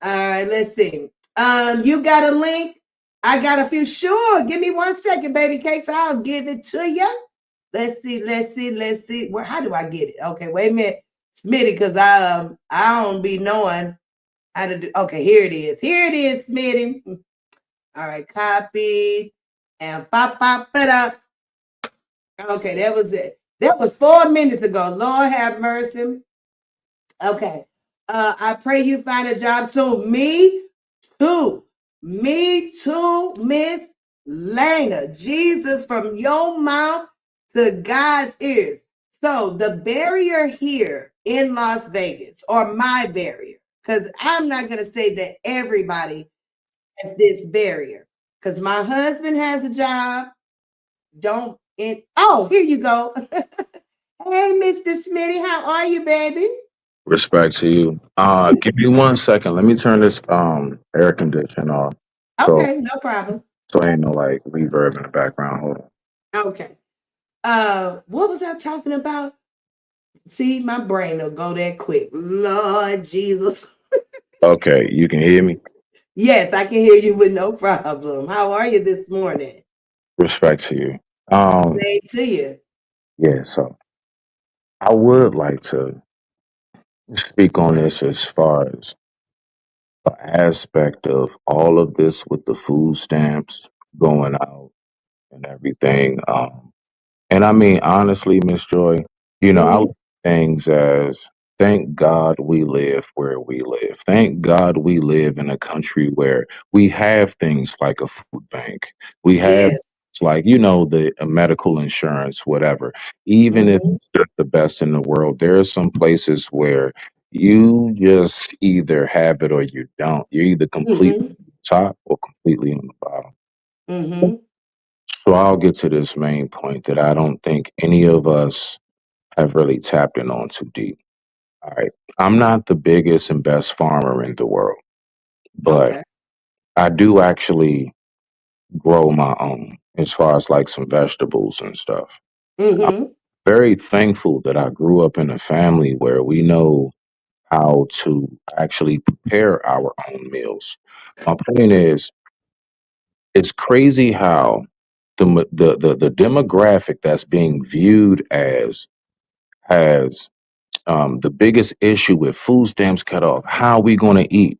All right, let's see. You got a link? I got a few. Sure, give me 1 second, baby cakes. I'll give it to you. Let's see. How do I get it? Okay, wait a minute, Smitty, because I don't be knowing how to do. Okay, here it is. Here it is, Smitty. All right, copy and pop it up. Okay, that was it. That was 4 minutes ago. Lord have mercy. Okay. I pray you find a job soon. Me too. Me too, Miss Lena. Jesus, from your mouth to God's ears. So the barrier here in Las Vegas, or my barrier, because I'm not going to say that everybody has this barrier, because my husband has a job. Oh, here you go. Hey, Mr. Smitty, how are you, baby? Respect to you. Give me 1 second. Let me turn this air conditioner off. So Okay, no problem. so ain't no like reverb in the background. Hold on. Okay. What was I talking about? See, my brain will go that quick. Lord Jesus. Okay, you can hear me. Yes, I can hear you with no problem. How are you this morning? Respect to you. Um, Same to you. yeah, so I would like to speak on this as far as the aspect of all of this with the food stamps going out and everything. And I mean, honestly, Miss Joy, I Mm-hmm. look at things as thank God we live where we live. Thank God we live in a country where we have things like a food bank. We have Yes. like, the medical insurance, whatever. Even if Mm-hmm. it's not the best in the world, there are some places where you just either have it or you don't. You're either completely Mm-hmm. on the top or completely on the bottom. Mm-hmm. So I'll get to this main point that I don't think any of us have really tapped in on too deep. All right. I'm not the biggest and best farmer in the world, but Okay. I do actually grow my own as far as like some vegetables and stuff. I'm Mm-hmm. very thankful that I grew up in a family where we know how to actually prepare our own meals. My point is, it's crazy how the demographic that's being viewed as has the biggest issue with food stamps cut off. How are we going to eat?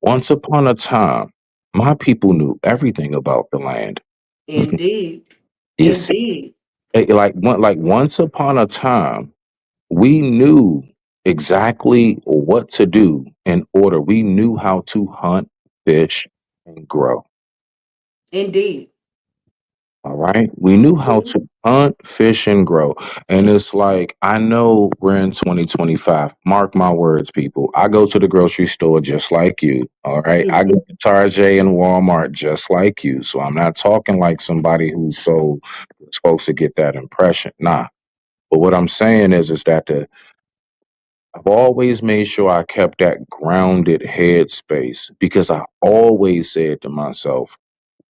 Once upon a time, my people knew everything about the land. Indeed. You see, Indeed. like once upon a time, we knew exactly what to do in order. We knew how to hunt, fish, and grow. Indeed. All right. We knew how Mm-hmm. to hunt, fish, and grow. And it's like, I know we're in 2025. Mark my words, people. I go to the grocery store just like you. All right. I Mm-hmm. go to Target and Walmart just like you. So I'm not talking like somebody who's so supposed to get that impression. Nah. But what I'm saying is that I've always made sure I kept that grounded headspace because I always said to myself,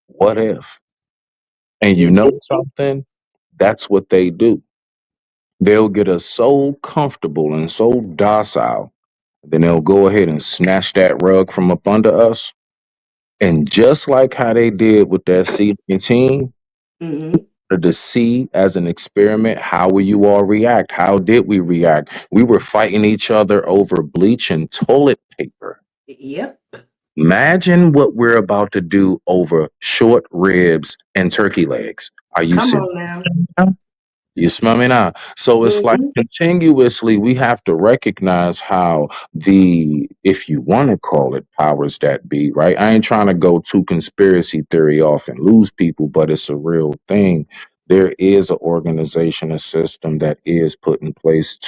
what if? And you know Mm-hmm. something? That's what they do. They'll get us so comfortable and so docile, then they'll go ahead and snatch that rug from up under us. And just like how they did with that C-19, Mm-hmm. to see as an experiment, how will you all react? How did we react? We were fighting each other over bleach and toilet paper. Yep. Imagine what we're about to do over short ribs and turkey legs. Are you Come serious? on now. You smell me now? So it's like Mm-hmm. continuously we have to recognize how if you want to call it powers that be, right? I ain't trying to go too conspiracy theory off and lose people, but it's a real thing. There is an organization, a system that is put in place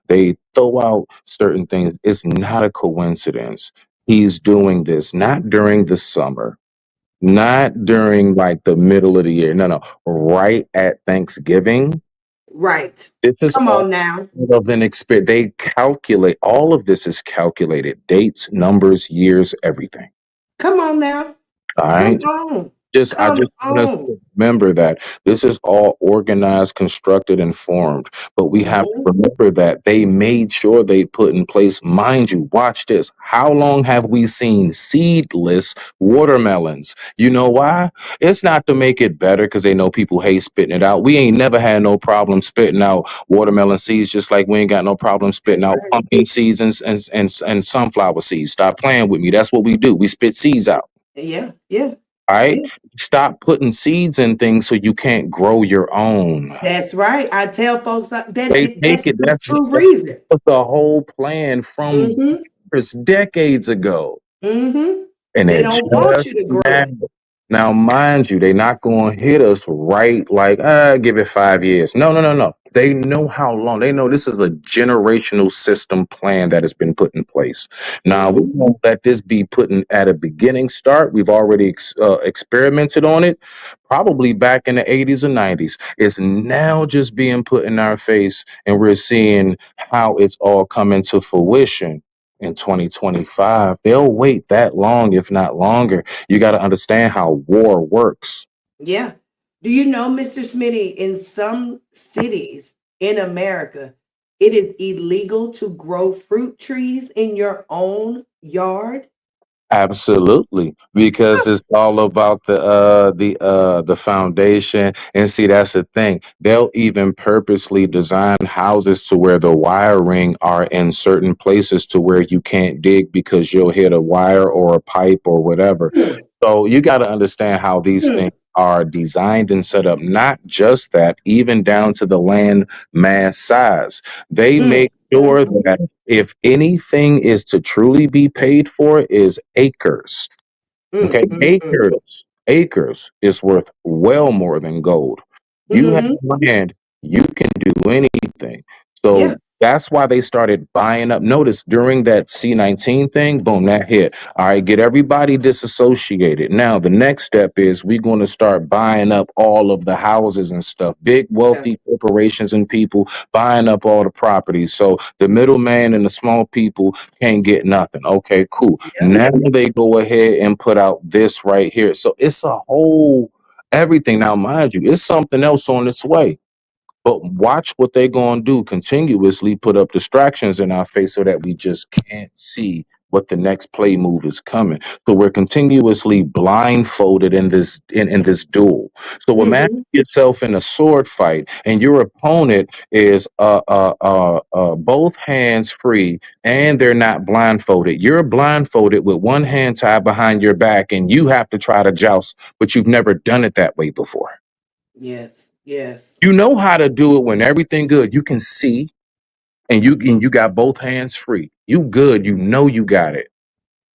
they throw out certain things. It's not a coincidence. He's doing this not during the summer, not during like the middle of the year. No, no, right at Thanksgiving. Right. This is Come all on now. of an experience. They calculate all of this is calculated dates, numbers, years, everything. Come on now. All Come right. on. I Come just want us on. to remember that this is all organized, constructed, and formed. But we have to Mm-hmm. remember that they made sure they put in place, mind you, watch this. How long have we seen seedless watermelons? You know why? It's not to make it better because they know people hate spitting it out. We ain't never had no problem spitting out watermelon seeds, just like we ain't got no problem That's spitting out right. pumpkin seeds and sunflower seeds. Stop playing with me. That's what we do. We spit seeds out. Yeah. Yeah. All right. Yeah. Stop putting seeds in things so you can't grow your own. That's right. I tell folks They take that's it. the true That reason. was the whole plan from Mm-hmm. decades ago. Mm-hmm. And They it don't want just you to grow now. it. Now, mind you, they're not going to hit us right like, give it 5 years. No, no, no, no. They know how long. They know this is a generational system plan that has been put in place. Now, we Hmm. won't let this be put in at a beginning start. We've already experimented on it, probably back in the 80s or 90s. It's now just being put in our face, and we're seeing how it's all coming to fruition in 2025. They'll wait that long, if not longer. You got to understand how war works. Yeah. Do you know, Mr. Smitty, in some cities in America, it is illegal to grow fruit trees in your own yard? Absolutely, because it's all about the foundation. And see, that's the thing. They'll even purposely design houses to where the wiring are in certain places to where you can't dig because you'll hit a wire or a pipe or whatever. Hmm. So you got to understand how these Hmm. things are designed and set up. Not just that, even down to the land mass size. They Mm, make sure mhm, that if anything is to truly be paid for is acres. Okay, mm. acres is worth well more than gold. You have Mhm. land, you can do anything. Yeah. So that's why they started buying up. Notice during that C-19 thing, boom, that hit. All right, get everybody disassociated. Now the next step is we're going to start buying up all of the houses and stuff. Big Yeah. wealthy corporations and people buying up all the properties. So the middleman and the small people can't get nothing. Okay, cool. Yep. Now they go ahead and put out this right here. So it's a whole everything. Now, mind you, it's something else on its way. But watch what they're going to do continuously put up distractions in our face so that we just can't see what the next play move is coming. So we're continuously blindfolded in this duel. So imagine Mhm. yourself in a sword fight and your opponent is both hands free and they're not blindfolded. You're blindfolded with one hand tied behind your back and you have to try to joust, but you've never done it that way before. Yes. Yes. You know how to do it when everything good. You can see and you got both hands free. You good. You know you got it.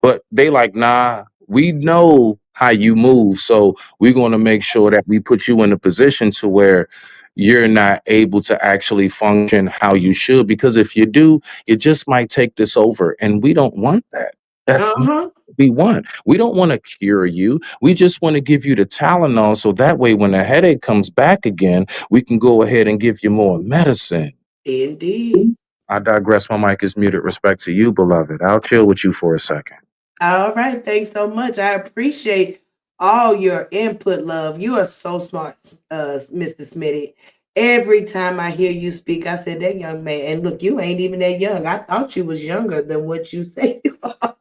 But they like, nah, we know how you move. So we're gonna make sure that we put you in a position to where you're not able to actually function how you should. Because if you do, you just might take this over. And we don't want that. That's not Uh-huh. what we want. We don't want to cure you. We just want to give you the Tylenol so that way when the headache comes back again, we can go ahead and give you more medicine. Indeed. I digress. My mic is muted. Respect to you, beloved. I'll chill with you for a second. All right. Thanks so much. I appreciate all your input, love. You are so smart, Mr. Smitty. Every time I hear you speak, I said that young man. And look, you ain't even that young. I thought you was younger than what you say you are.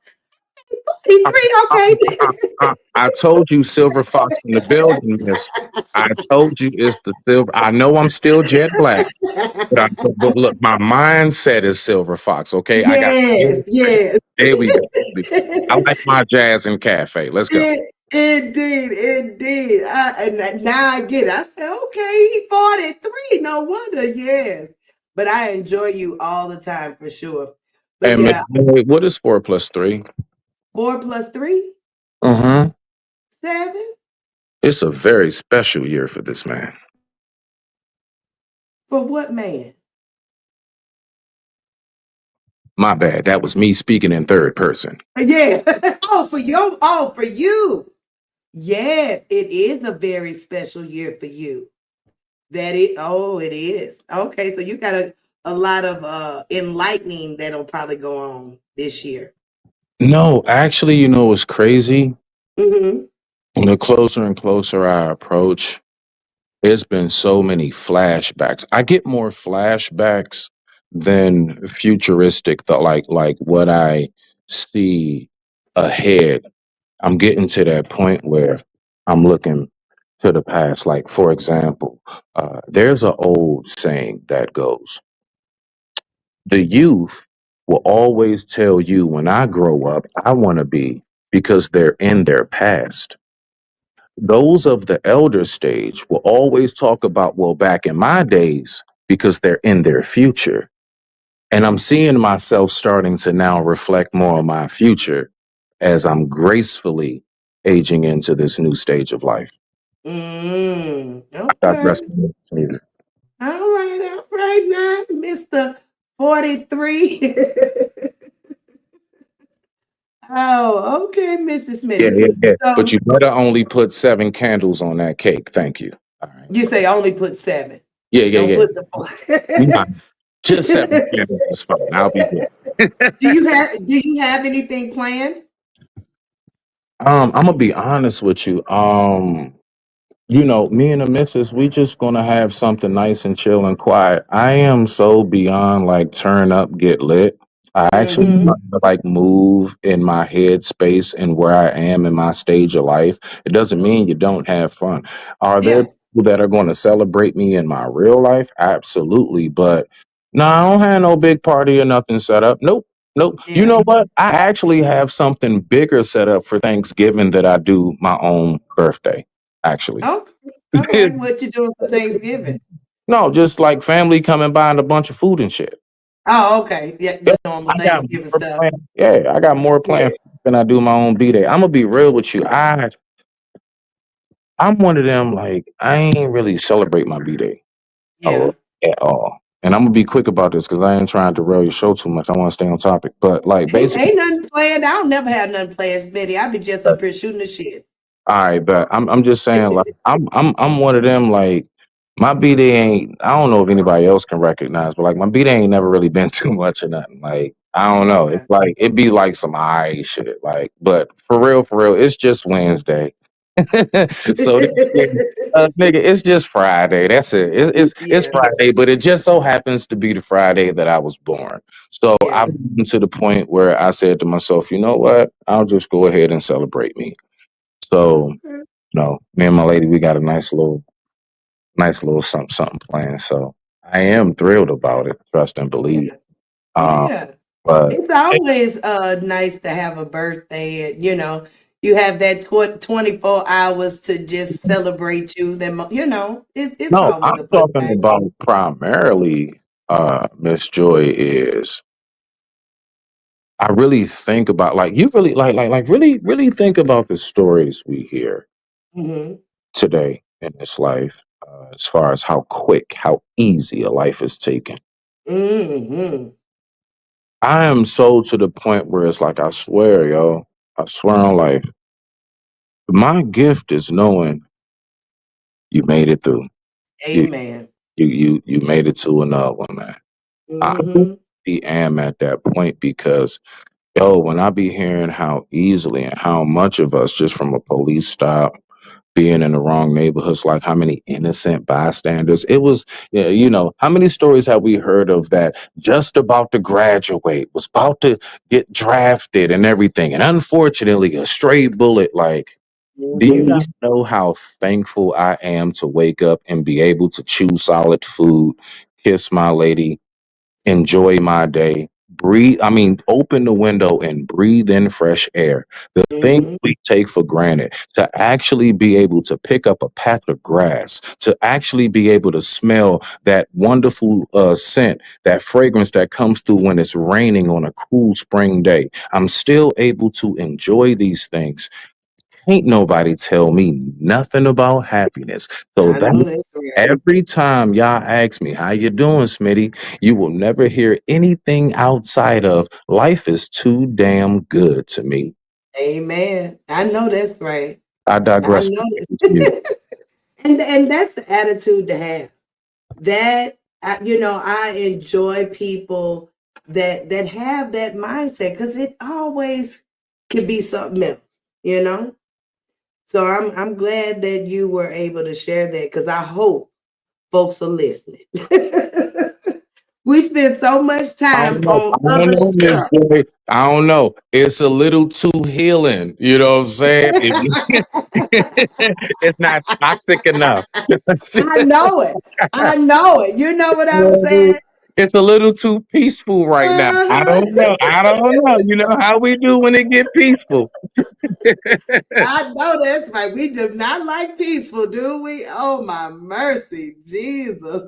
I, 43, I, I, okay. I told you, Silver Fox in the building. Miss. I told you it's the silver. I know I'm still jet black, but look, my mindset is Silver Fox. Okay, I got. Yes, yes. There we go. I like my jazz and cafe. Let's go. Indeed, indeed. And now I get it. I said, okay, he 43. No wonder, yes. But I enjoy you all the time for sure. But And Miss yeah, Joy, what is 4 plus 3? 4 plus 3, Mm-hmm. 7. It's a very special year for this man. For what man? My bad. That was me speaking in third person. Yeah. Oh, for you. Oh, for you. Yes, it is a very special year for you. It is. Okay, so you got a lot of enlightening that'll probably go on this year. No, actually, what's crazy? Hmm. The closer and closer I approach, it's been so many flashbacks. I get more flashbacks than futuristic, like what I see ahead. I'm getting to that point where I'm looking to the past. Like, for example, there's an old saying that goes, the youth will always tell you when I grow up, I want to be because they're in their past. Those of the elder stage will always talk about, well, back in my days, because they're in their future. And I'm seeing myself starting to now reflect more on my future as I'm gracefully aging into this new stage of life. I Okay. digress. All right. right now, Mr. 43. Oh, okay, Mrs. Yeah, Smith. yeah, yeah. But So you better only put 7 candles on that cake. Thank you. All right. you say only put 7. Yeah, yeah, Don't yeah. put the Nah, 4. just 7 candles is fine. I'll be good. Do you have anything planned? I'm gonna be honest with you. Me and the missus, we just gonna have something nice and chill and quiet. I am so beyond like turn up, get lit. I actually Mm-hmm. try to like move in my head space and where I am in my stage of life. It doesn't mean you don't have fun. Are there Yeah. people that are going to celebrate me in my real life? Absolutely. But no, I don't have no big party or nothing set up. Nope. Nope. You Yeah. know what? I actually have something bigger set up for Thanksgiving that I do my own birthday, actually. Okay. Okay. What you doing for Thanksgiving? No, just like family coming by and a bunch of food and shit. Oh, okay. Yeah, Yeah, the normal I got Thanksgiving more stuff. plans. Yeah, I got more Yeah. plans than I do my own B day. I'm gonna be real with you. I'm one of them like I ain't really celebrate my B day a Yeah. lot at all. And I'm gonna be quick about this because I ain't trying to derail your show too much. I want to stay on topic. But like basically, Ain't nothing planned. I'll never have nothing planned, Smitty. I'll be just up here shooting the shit. all right, but I'm just saying like I'm one of them like my B day ain't I don't know if anybody else can recognize, but like my B day ain't never really been too much or nothing. Like I don't know. It's Okay. like it be like some eye shit. Like, but for real, it's just Wednesday. So nigga, it's just Friday. That's it. It's Yeah. Friday, but it just so happens to be the Friday that I was born. So I've Yeah. gotten to the point where I said to myself, you know what? I'll just go ahead and celebrate me. So Okay. me and my lady, we got a nice little something, something planned. So I am thrilled about it. Trust and believe. Yeah. Um, Yeah. but It's always nice to have a birthday. And, you have that 24 hours to just celebrate you. Then, it's no, always I'm a good talking thing. about primarily, Miss Joy is I really think about like you really like really really think about the stories we hear Hmm. today in this life, as far as how quick, how easy a life is taken. Hmm. I am so to the point where it's like I swear, yo, I swear on life, my gift is knowing you made it through. You Amen. you made it to another one, man. I Hmm. really am at that point because yo, when I be hearing how easily and how much of us just from a police stop being in the wrong neighborhoods, like how many innocent bystanders. It was, yeah, how many stories have we heard of that just about to graduate, was about to get drafted and everything. And unfortunately, a stray bullet, like, do you Hmm. not know how thankful I am to wake up and be able to chew solid food, kiss my lady, enjoy my day, breathe. I mean, open the window and breathe in fresh air. The things Hmm. we take for granted, to actually be able to pick up a patch of grass, to actually be able to smell that wonderful scent, that fragrance that comes through when it's raining on a cool spring day. I'm still able to enjoy these things. Ain't nobody tell me nothing about happiness. So I know that that's right. every time y'all ask me, how you doing, Smitty? You will never hear anything outside of life is too damn good to me. Amen. I know that's right. I I digress. know that. And that's the attitude to have. That I enjoy people that have that mindset because it always can be something else, you know. So I'm glad that you were able to share that because I hope folks are listening. We spend so much I time don't know. I on don't other know, Miss stuff. Joy. I don't know. It's a little too healing. You know what I'm saying? It's not toxic enough. I know it. I know it. You know what I'm saying? It's a little too peaceful right now. I don't know. I don't know. You know how we do when it get peaceful. I know that's right. We do not like peaceful, do we? Oh my mercy, Jesus.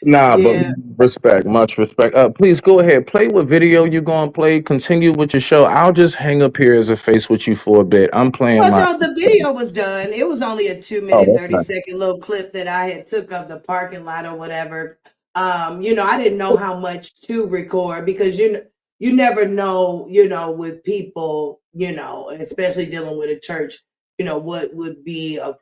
Nah, but Yeah. respect, much respect. Please go ahead, play what video you gonna play. Continue with your show. I'll just hang up here as a face with you for a bit. I'm playing Well, my. no, the video was done. It was only a 2 minute, Oh, 30 okay. second little clip that I had took of the parking lot or whatever. I didn't know how much to record because you never know, with people, especially dealing with a church, what would be a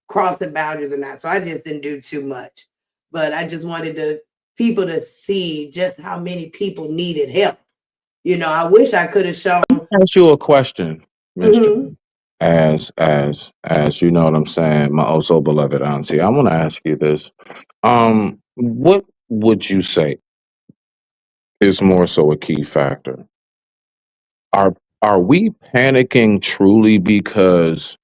crossing boundaries or not. So I just didn't do too much. But I just wanted people to see just how many people needed help. I wish I could have shown. Ask you a question, Mister. Mhm. As you know what I'm saying, my oh so beloved auntie. I want to ask you this. What would you say is more so a key factor? Are are we panicking truly because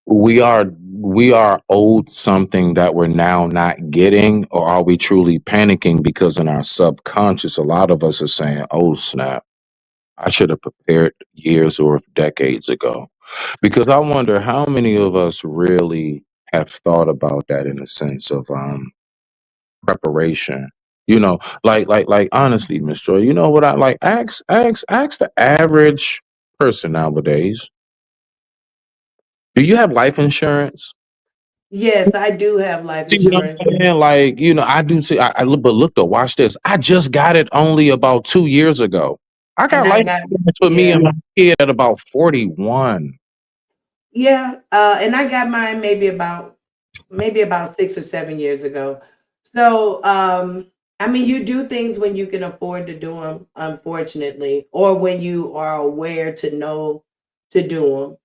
we are owed something that we're now not getting, or are we truly panicking because in our subconscious, a lot of us are saying, "Oh snap, I should have prepared years or decades ago." Because I wonder how many of us really have thought about that in a sense of preparation. Like honestly, Miss Joy, you know what I like? Ask the average person nowadays. Do you have life insurance? Yes, I do have life See what I'm insurance. saying? Like, I do see. I look, but look, though, watch this. I just got it only about 2 years ago. I got And I life got, insurance for me yeah, and my kid at about 41. yeah. And I got mine maybe about 6 or 7 years ago. So, I mean, you do things when you can afford to do them, unfortunately, or when you are aware to know to do them.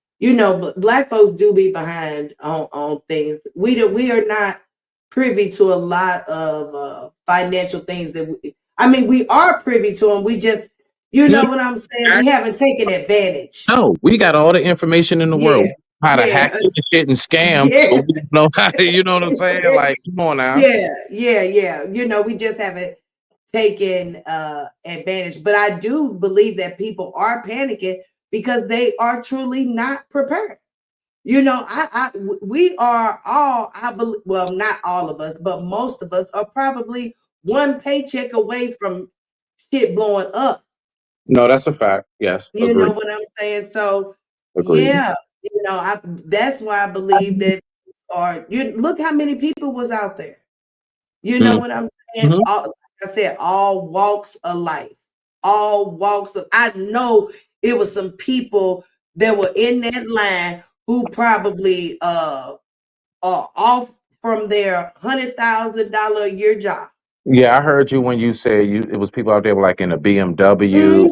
But black folks do be behind on things. We are not privy to a lot of financial things I mean, we are privy to them. We just, you No, know what I'm saying? We haven't taken advantage. no, we got all the information in the Yeah, world. How to hack yeah, into shit and scam, but yeah. we don't know how to, you know what I'm saying? Like, come on now. Yeah, yeah, yeah. We just haven't taken advantage. But I do believe that people are panicking because they are truly not prepared. We are all, I believe, well, not all of us, but most of us are probably one paycheck away from shit blowing up. No, that's a fact. Yes, You know agree, what I'm saying? So, agree. yeah, that's why I believe that. Or you look how many people was out there. You know what I'm saying? Mm-hmm. Like I said, all walks of life, all walks of. I know it was some people that were in that line who probably are off from their $100,000 a year job. Yeah, I heard you when you said it was people out there like in a BMW,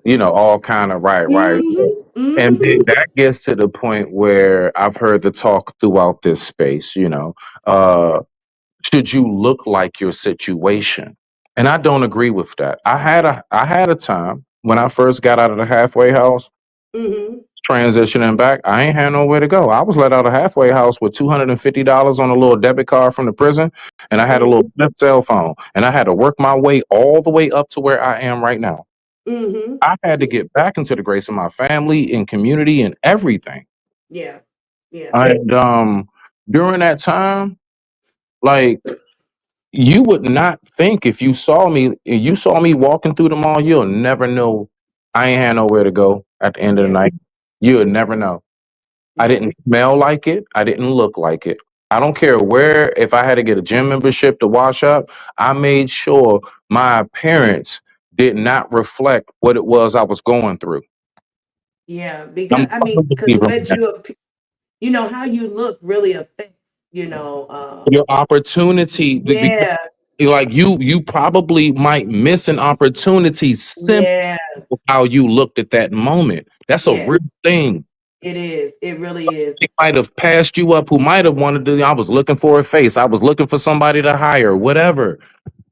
Mm-hmm. all kind of right. Mm-hmm. And then Mm-hmm. that gets to the point where I've heard the talk throughout this space, uh, should you look like your situation? And I don't agree with that. I had a time when I first got out of the halfway house, Mm-hmm. transitioning back, I ain't had nowhere to go. I was let out of halfway house with $250 on a little debit card from the prison, and I had a little Mm-hmm. flip cell phone, and I had to work my way all the way up to where I am right now. Mm-hmm. I had to get back into the grace of my family and community and everything. Yeah. Yeah. And during that time, like, you would not think if you saw me walking through the mall, you'll never know I ain't had nowhere to go at the end of the Yeah. night. You would never know. I Yeah. didn't smell like it. I didn't look like it. I don't care where, if I had to get a gym membership to wash up, I made sure my appearance did not reflect what it was I was going through. Yeah. I'm Because I mean, probably because even what how you look really affects, your opportunity. yeah, Like you probably might miss an opportunity simply yeah, with how you looked at that moment. That's a yeah, real thing. it is. It really is. They might have passed you up who might have wanted to. I was looking for a face. I was looking for somebody to hire, whatever.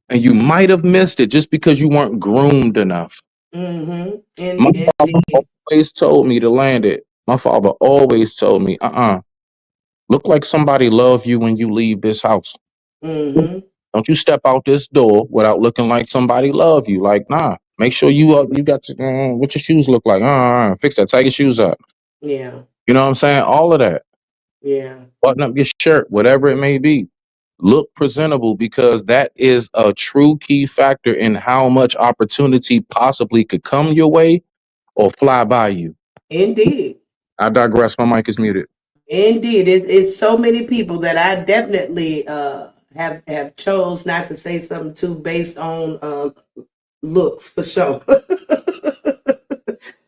And you might have missed it just because you weren't groomed enough. Mm-hmm. My father Indeed. always told me to land it. My father always told me, look like somebody love you when you leave this house. Mm-hmm. Don't you step out this door without looking like somebody love you. Like, nah. Make sure you got to, what your shoes look like. Fix that. Tie your shoes up. Yeah. You know what I'm saying? All of that. Yeah. Button up your shirt, whatever it may be. Look presentable, because that is a true key factor in how much opportunity possibly could come your way or fly by you. Indeed. I digress. My mic is muted. Indeed. It's so many people that I definitely have chose not to say something to based on looks for sure.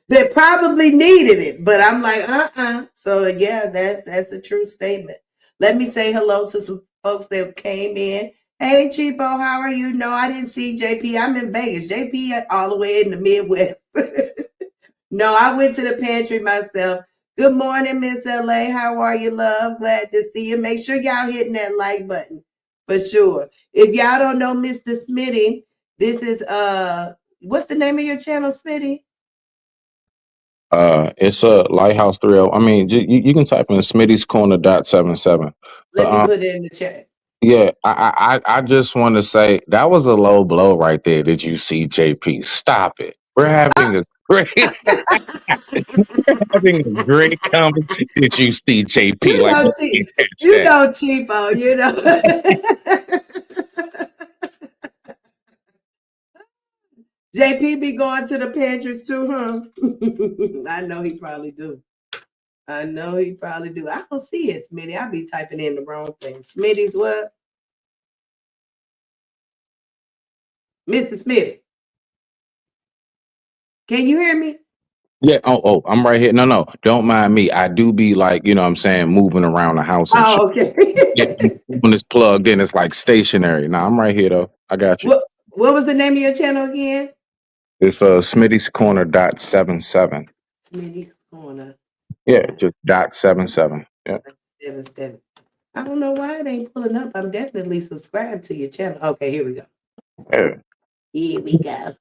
That probably needed it, but I'm like, So yeah, that's a true statement. Let me say hello to some folks that came in. Hey Cheapo, how are you? No, I didn't see JP. I'm in Vegas. JP all the way in the Midwest. No, I went to the pantry myself. Good morning, Miss LA. How are you, love? Glad to see you. Make sure y'all hitting that like button for sure. If y'all don't know Mr. Smitty, this is what's the name of your channel, Smitty? It's a Lighthouse 30. I mean, you can type in Smitty's Corner .77. But Let me put it in the chat. yeah, I just want to say that was a low blow right there. Did you see JP? Stop it. We're having a great having a great conversation. Did you see JP? You Like, know you cheap. can't catch You that. know cheapo, you know. JP be going to the pantries too, huh? I know he probably do. I know he probably do. I don't see it, Smitty. I be typing in the wrong thing. Smitty's what? Mr. Smith. Can you hear me? Yeah. I'm right here. No, don't mind me. I do be like, you know what I'm saying, moving around the house and shit. Oh, okay. Yeah, when it's plugged in, it's like stationary. Nah, I'm right here though. I got you. what was the name of your channel again? It's Smitty's Corner .77. Smitty's Corner. Yeah, just .77. Yeah. 77. I don't know why it ain't pulling up. I'm definitely subscribed to your channel. Okay, here we go. Yeah. Here we go.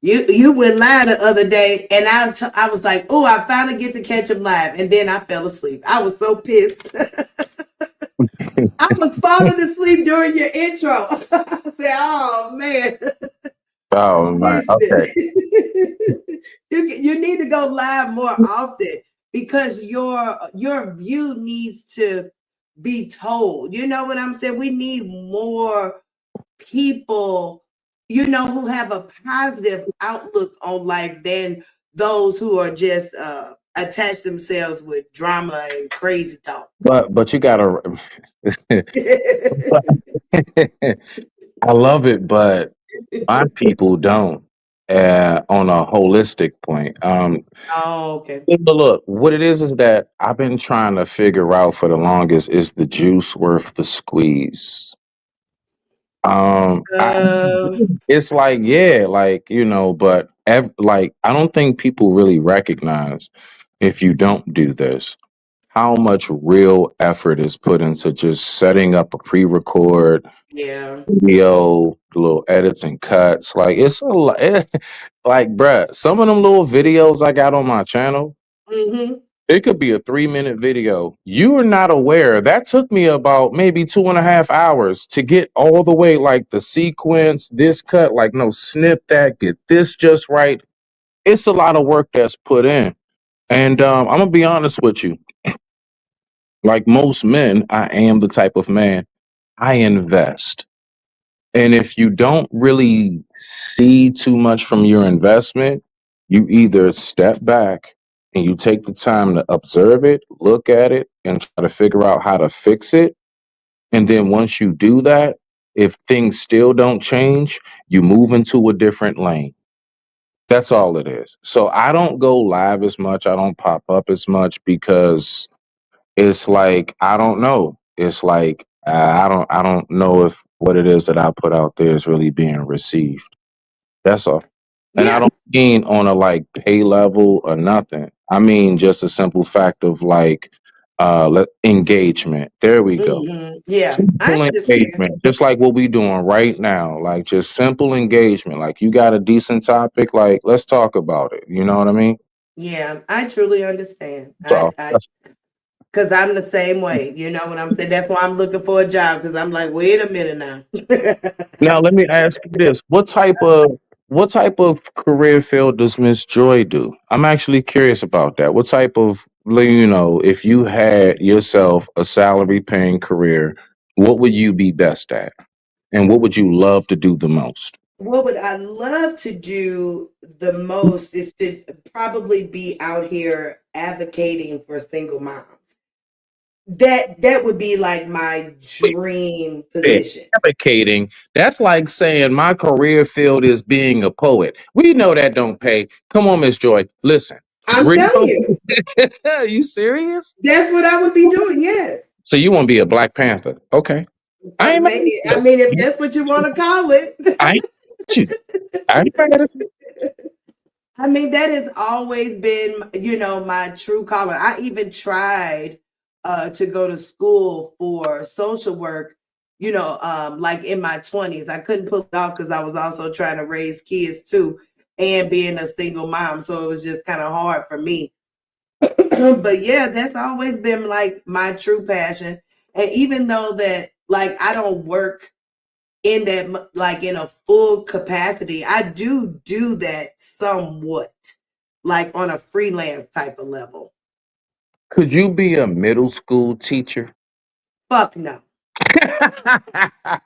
You went live the other day, and I was like, oh, I finally get to catch him live, and then I fell asleep. I was so pissed. I was falling asleep during your intro. I said, oh man, I Oh man. missed Okay. it. You need to go live more often because your view needs to be told. You know what I'm saying? We need more people, who have a positive outlook on life than those who are just attach themselves with drama and crazy talk. But you gotta. I love it, but my people don't. On a holistic point, Oh, okay. but look, what it is that I've been trying to figure out for the longest, is the juice worth the squeeze? Um, It's like, yeah, like, but like, I don't think people really recognize, if you don't do this, how much real effort is put into just setting up a pre-record yeah. video, little edits and cuts. Like, it's a lot. Like, bruh, some of them little videos I got on my channel, Mm-hmm. it could be a 3-minute video. You are not aware that took me about maybe 2.5 hours to get all the way, like the sequence, this cut, like no, snip that, get this just right. It's a lot of work that's put in. And I'm gonna be honest with you. Like most men, I am the type of man, I invest. And if you don't really see too much from your investment, you either step back and you take the time to observe it, look at it, and try to figure out how to fix it. And then once you do that, if things still don't change, you move into a different lane. That's all it is. So I don't go live as much. I don't pop up as much because it's like, I don't know. It's like, I don't know if what it is that I put out there is really being received. That's all. And I Yeah. don't mean on a like pay level or nothing. I mean just a simple fact of like engagement. There we go. Mm-hmm. Yeah. I Simple understand. engagement. Just like what we doing right now. Like just simple engagement. Like you got a decent topic, like let's talk about it. You know what I mean? Yeah, I truly understand. So I that's Cause I'm the same way. You know what I'm saying? That's why I'm looking for a job. Cause I'm like, wait a minute now. Now let me ask you this: what type of career field does Miss Joy do? I'm actually curious about that. What type of, if you had yourself a salary paying career, what would you be best at, and what would you love to do the most? What would I love to do the most is to probably be out here advocating for single moms. That would be like my dream Yeah, position. advocating. That's like saying my career field is being a poet. We know that don't pay. Come on, Miss Joy. Listen, I'm real. telling you, You serious? that's what I would be doing. Yes. So you want to be a Black Panther? Okay, I ain't mad at Maybe, I you. mean, if that's what you want to call it. I ain't mad at you. I ain't mad at you. I mean, that has always been, my true calling. I even tried to go to school for social work, like in my 20s. I couldn't pull it off because I was also trying to raise kids too and being a single mom. So it was just kind of hard for me. But yeah, that's always been like my true passion. And even though that, like, I don't work in that like in a full capacity, I do that somewhat, like on a freelance type of level. Could you be a middle school teacher? Fuck no.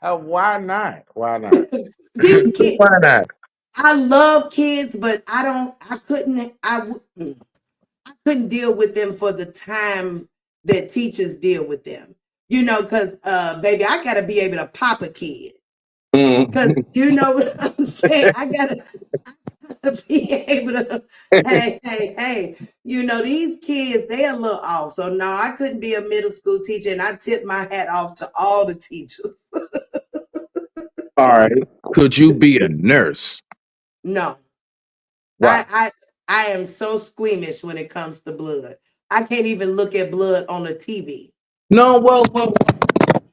Why not? Why not? These kids, Why not? I love kids, but I couldn't deal with them for the time that teachers deal with them, because baby, I gotta be able to pop a kid, because Mm. you know what I'm saying. I gotta be able to, hey, these kids, they a little off. So no, I couldn't be a middle school teacher, and I tip my hat off to all the teachers. All right. Could you be a nurse? No, Why? I am so squeamish when it comes to blood. I can't even look at blood on a TV. No, well,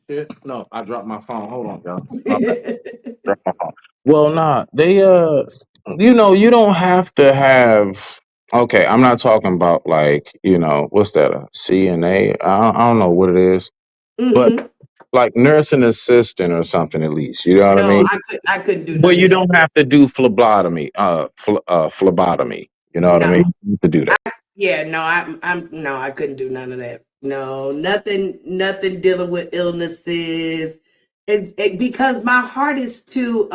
shit. No, I dropped my phone. Hold on, y'all. My bad. Dropped my phone. Well, nah, they you don't have to have. Okay, I'm not talking about like what's that, a CNA? I don't know what it is, but Hmm. like nursing assistant or something at least. You know what I No, mean? I couldn't do Well, none you of that. don't have to do phlebotomy, phlebotomy. You know what I No, mean? You have to do that. yeah, no, no, I couldn't do none of that. No, nothing dealing with illnesses, and because my heart is too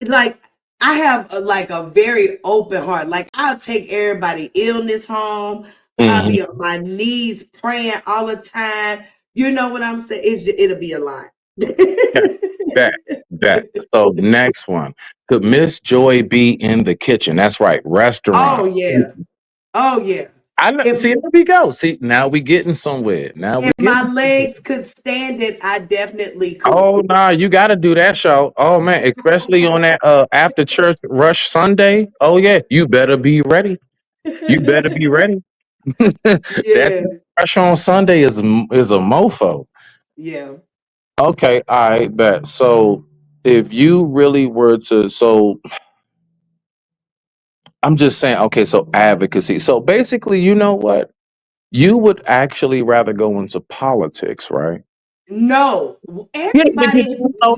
like, I have like a very open heart. Like, I'll take everybody illness home. I'll Hmm. be on my knees praying all the time. You know what I'm saying? It'll be a lot. Okay, that that. So next one, could Miss Joy be in the kitchen? That's right, Oh restaurant. yeah. Oh yeah. I know. If See, there we go. See, now we getting somewhere. Now we if my getting somewhere. legs could stand it, I definitely could. Oh nah, you got to do that show. Oh man, especially on that after church rush Sunday. Oh yeah, you better be ready. You better be ready. That Yeah. rush on Sunday is a mofo. Yeah. Okay, I bet. So if you really were to, so I'm just saying, okay, so advocacy. So basically, you know what? You would actually rather go into politics, right? No. Yeah, because Everybody no.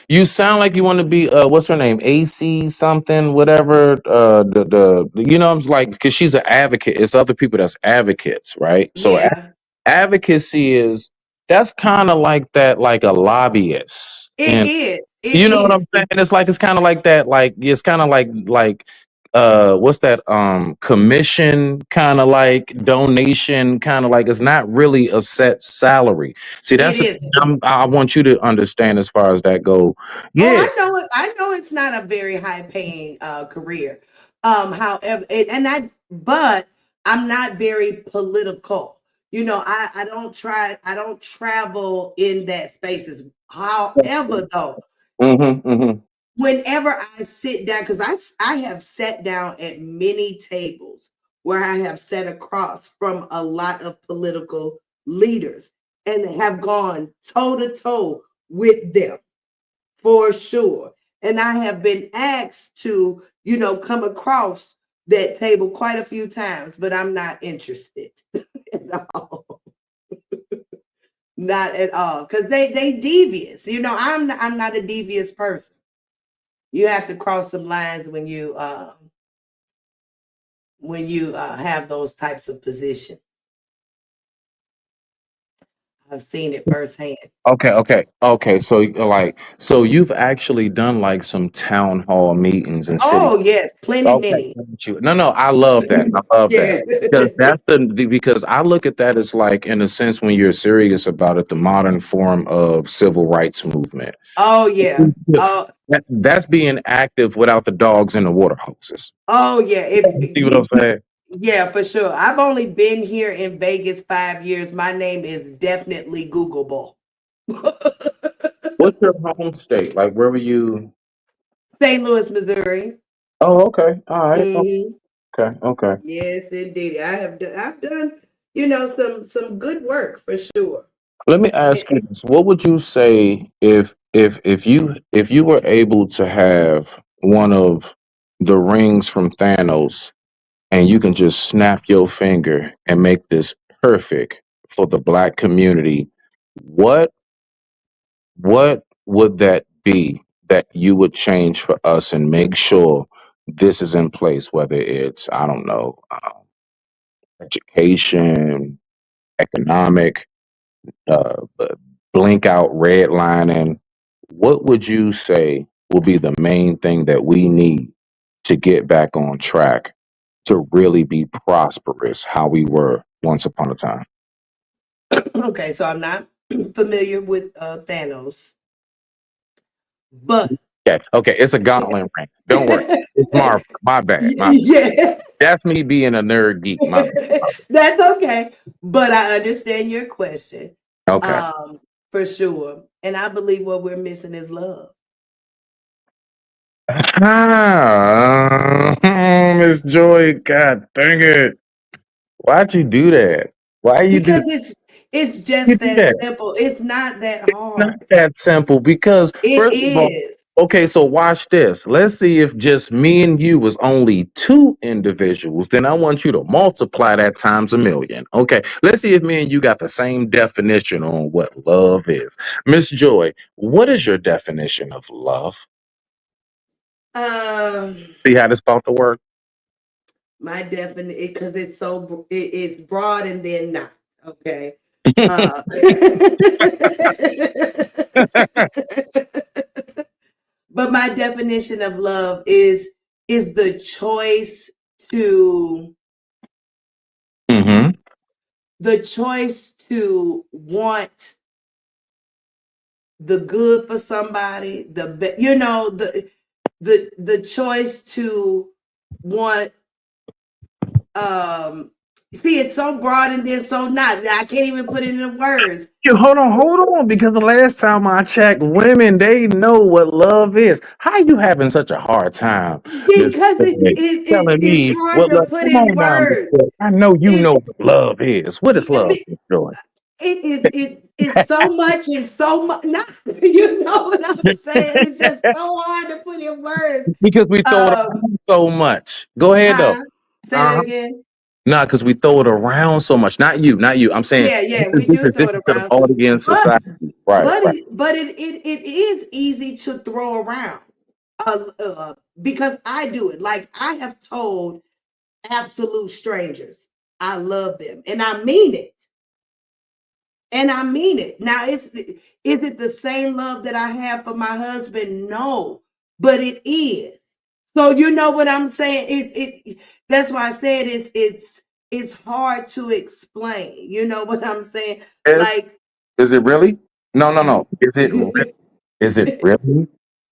you sound like you want to be what's her name? AC something, whatever. I'm like, because she's an advocate. It's other people that's advocates, right? So Yeah. advocacy is that's kind of like that, like a lobbyist. It And is. It you know what I'm is. saying? It's kind of like that, like it's kind of like what's that commission, kind of like donation, kind of like it's not really a set salary. See, It that's the is. thing I want you to understand as far as that go. Oh, Yeah. I know it. I know it's not a very high paying career. However, but I'm not very political. I don't travel in that spaces. However, though, Hmm. Hmm. whenever I sit down, because I have sat down at many tables where I have sat across from a lot of political leaders and have gone toe to toe with them for sure. And I have been asked to, come across that table quite a few times, but I'm not interested at all. Not at all, because they devious. I'm not a devious person. You have to cross some lines when you have those types of positions. I've seen it firsthand. Okay. So like, so you've actually done like some town hall meetings and city. Oh yes, plenty Okay, many. got you. No, I love that. I love that Yeah. because because I look at that as like, in a sense, when you're serious about it, the modern form of civil rights movement. Oh yeah. Oh That's being active without the dogs and the water hoses. oh yeah. If You see what you I'm saying? Yeah, for sure. I've only been here in Vegas 5 years. My name is definitely Googleable. What's your home state? Like, where were you? St. Louis, Missouri. Oh, okay. All right. Hmm. Okay. Yes, indeed. I've done, some good work for sure. Let me ask you this. What would you say if you were able to have one of the rings from Thanos and you can just snap your finger and make this perfect for the black community, what what would that be that you would change for us and make sure this is in place, whether it's, I don't know, education, economic, b- blink out redlining? What would you say will be the main thing that we need to get back on track to really be prosperous how we were once upon a time? Okay, so I'm not familiar with Thanos, but Okay, it's a gauntlet ring. Don't worry. It's Marvel. My bad. My bad. yeah, That's me being a nerd geek. My bad. that's okay. But I understand your question, Okay. um, for sure. And I believe what we're missing is love. Ah, Miss Joy, God dang it. Why'd you do that? Why Because it's you just do that that? simple. It's not that Not hard. that simple because It first of all, is. okay, so watch this. Let's see if just me and you was only two individuals, then I want you to multiply that times a million. Okay, let's see if me and you got the same definition on what love is. Miss Joy, what is your definition of love? Um, See how this about to work? my definition, because it's broad and then not. Okay. Uh, but my definition of love is Hmm. the choice to want the good for somebody, the choice to want, um see, it's so broad and then so not. I can't even put it into words. Hold on, because the last time I checked, women they know what love is. How you having such a hard time, Miss Because Joy, telling it's me hard what to love? put Come in on now, Miss words. Joy. I know you It's know what love is. What is love, it, Miss Joy? it's so much and so much. Not, you know what I'm saying? It's just so hard to put in words. Because we throw it Um, around so much. Go ahead though. huh? Say Uh that huh. again. Nah, because we throw it around so much. Not you, not you. I'm saying Yeah, this yeah, is we this do is throw this it is to the around, audience, but society. Right, right. it is easy to throw around, because I do it. Like, I have told absolute strangers I love them, and I mean it. And I mean it. Now, is it the same love that I have for my husband? No, but it is. So you know what I'm saying? That's why I said it's hard to explain. You know what I'm saying? Is Like, is it really? No, no, no. Is it re- it is it really?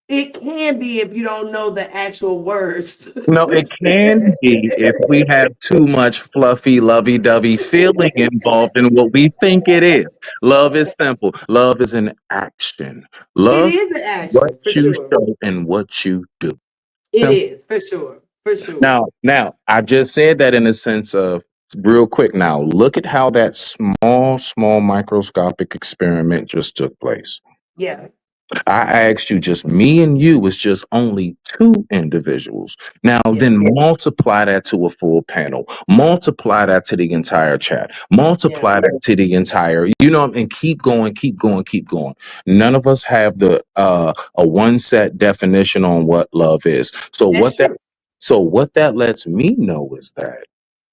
can be if you don't know the actual words. No, it can be if we have too much fluffy, lovey-dovey feeling involved in what we think it is. Love is simple. Love is an action. It Love is an what action for you sure. show and what you do. It Simple. is for sure. For sure. Now, I just said that in a sense of real quick. Now, look at how that small microscopic experiment just took place. Yeah. I asked you just me and you is just only two individuals. Now Yeah. then multiply that to a full panel. Multiply that to the entire chat. Yeah. Multiply that to the entire, and keep going, keep going, keep going. None of us have the a one set definition on what love is. That's true. So what that lets me know is that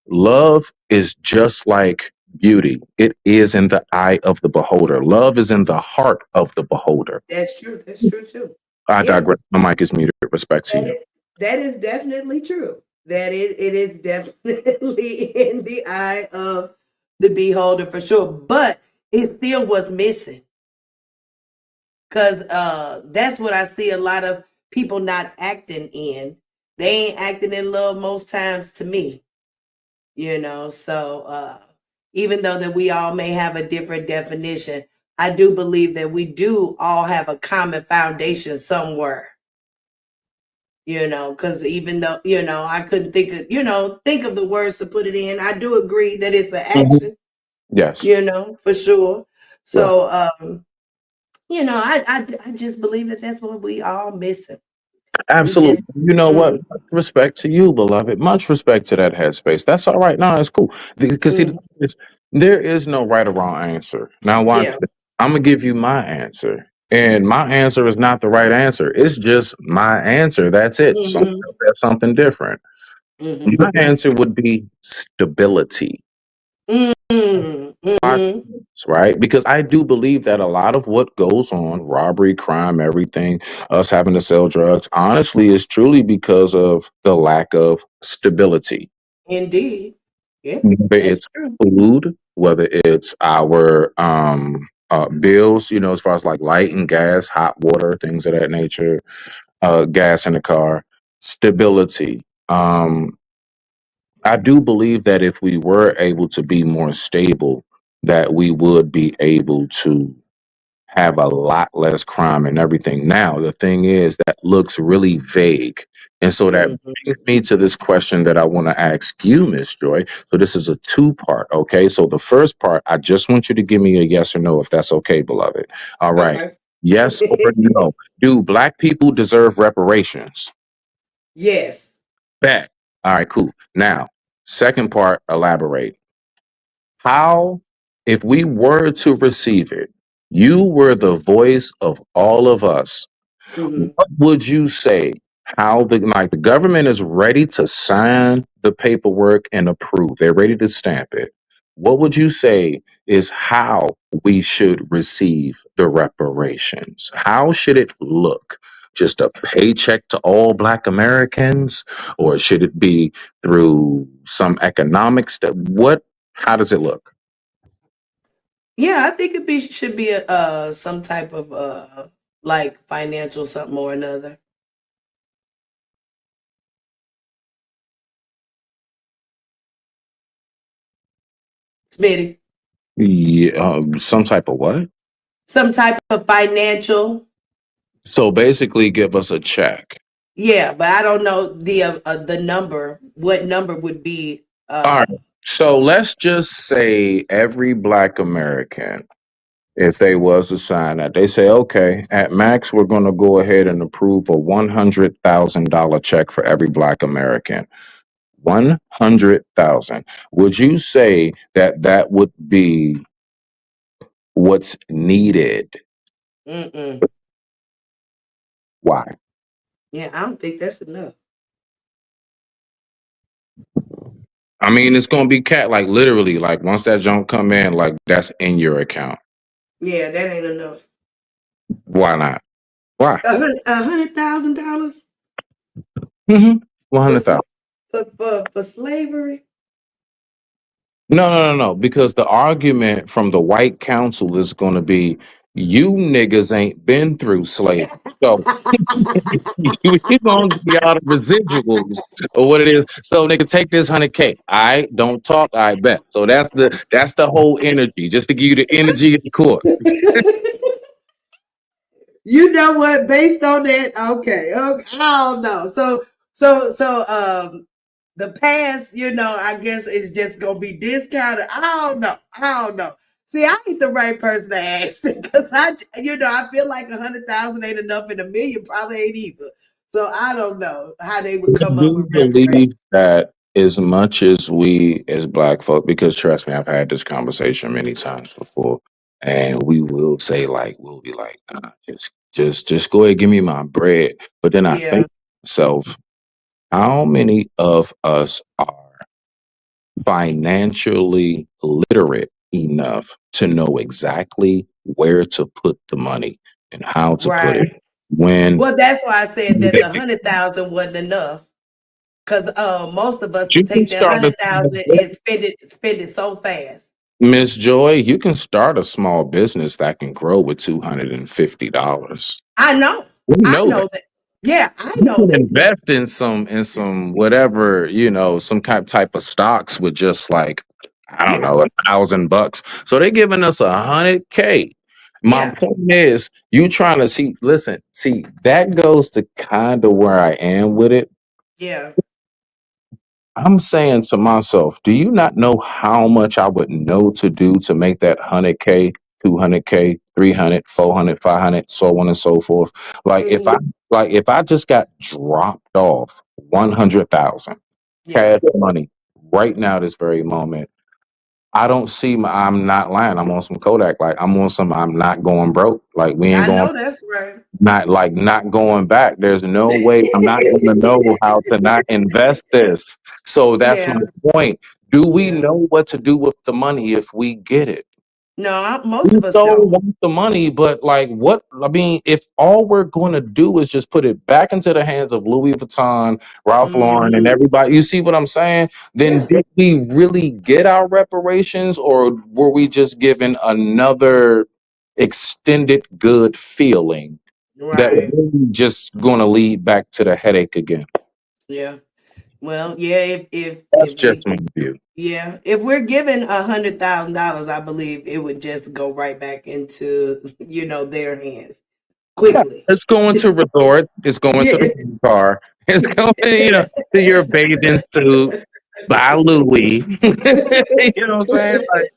love is just like beauty. It is in the eye of the beholder. Love is in the heart of the beholder. That's true. That's true too. I Yeah. digress. My mic is muted. Respect to That you. is, that is definitely true. That it is definitely in the eye of the beholder for sure. But it still was missing. Cause that's what I see a lot of people not acting in. They ain't acting in love most times to me. So even though that we all may have a different definition, I do believe that we do all have a common foundation somewhere. Because even though I couldn't think of the words to put it in, I do agree that it's an Mhm. action, Yes. for sure. Yeah. So I just believe that that's what we all missing. We just Absolutely. You know what? mm, Much respect to you, beloved. Much respect to that headspace. That's all right. No, it's cool. Because see, mm, there is no right or wrong answer. Now, watch yeah. this. I'm gonna give you my answer. And my answer is not the right answer. It's just my answer. That's it. Someone Hmm. else has something different. Hmm. My answer would be stability. Mm, Watch hmm. this, right? Because I do believe that a lot of what goes on, robbery, crime, everything, us having to sell drugs, honestly, is truly because of the lack of stability. Indeed. Yeah, Whether that's it's true. food, whether it's our bills, as far as like light and gas, hot water, things of that nature, gas in the car, stability. I do believe that if we were able to be more stable, that we would be able to have a lot less crime and everything. Now, the thing is that looks really vague. And so that Hmm. brings me to this question that I want to ask you, Miss Joy. So this is a two-part, okay? So the first part, I just want you to give me a yes or no if that's okay, beloved. All right. Okay. Yes or no? Do black people deserve reparations? Yes. Bet. All right, cool. Now, second part, elaborate. How, if we were to receive it, you were the voice of all of us. Hmm. What would you say? How the government is ready to sign the paperwork and approve. They're ready to stamp it. What would you say is how we should receive the reparations? How should it look? Just a paycheck to all Black Americans, or should it be through some economic step? What? How does it look? Yeah, I think should be a some type of like financial something or another. Smitty. Yeah, some type of what? Some type of financial. So basically, give us a check. Yeah, but I don't know the number. What number would be All right. So let's just say every Black American, if they was to sign that, they say, okay, at max, we're going to go ahead and approve a $100,000 check for every Black American. 100,000. Would you say that that would be what's needed? mm-mm. Why? Yeah, I don't think that's enough. I mean, it's going to be cat like literally, like once that junk come in, like that's in your account. Yeah, that ain't enough. Why not? Why? $100,000 Mm-hmm. for 100,000. for slavery. No, no, no, no. Because the argument from the white council is going to be, you niggas ain't been through slavery, so you going to be out of residuals or what it is. So nigga, take this 100K. I don't talk. I bet. So that's the whole energy. Just to give you the energy of the court. You know what? Based on that, okay, okay, I don't know. So the past, I guess is just gonna be discounted. I don't know. See, I ain't the right person to ask because I feel like 100,000 ain't enough, and a million probably ain't either. So I don't know how they would I come up do with reparations. believe that as much as we as black folk, because trust me, I've had this conversation many times before, and we will say like we'll be like, nah, just go ahead, give me my bread. But then I think Yeah, to myself, how many of us are financially literate enough to know exactly where to put the money and how to put it right. when Well, that's why I said that the 100,000 wasn't enough because most of us you would can take that start a 100,000 and spend it so fast. Miss Joy, you can start a small business that can grow with $250. I know. We I know that. know that. Yeah, I You know can that. invest in some whatever, some type of stocks with just like, I don't Yeah, know, $1,000. So they're giving us 100K. My yeah, point is, you trying to see, that goes to kind of where I am with it. yeah. I'm saying to myself, do you not know how much I would know to do to make that 100K, 200K, 300, 400, 500, so on and so forth? Like if I Hmm. if I just got dropped off 100,000 Yeah. cash money right now, this very moment, I don't see I'm not lying. I'm on some Kodak. Like I'm on some. I'm not going broke. Like we ain't I going know that's right. not going back. There's no way I'm not going to know how to not invest this. So that's my Yeah, point. Do we yeah. know what to do with the money if we get it? No, most We of us so don't. want the money, but like what I mean, if all we're going to do is just put it back into the hands of Louis Vuitton, Ralph Lauren, and Hmm. everybody, you see what I'm saying? Then Yeah, did we really get our reparations, or were we just given another extended good feeling that right. really just going to lead back to the headache again? Yeah. Well, yeah. That's If just we my view. Yeah, if we're given $100,000, I believe it would just go right back into their hands Yeah, quickly. it's going to resort. It's going to Yeah. the car. It's going, to your bathing suit by Louis. You know what I'm saying? Like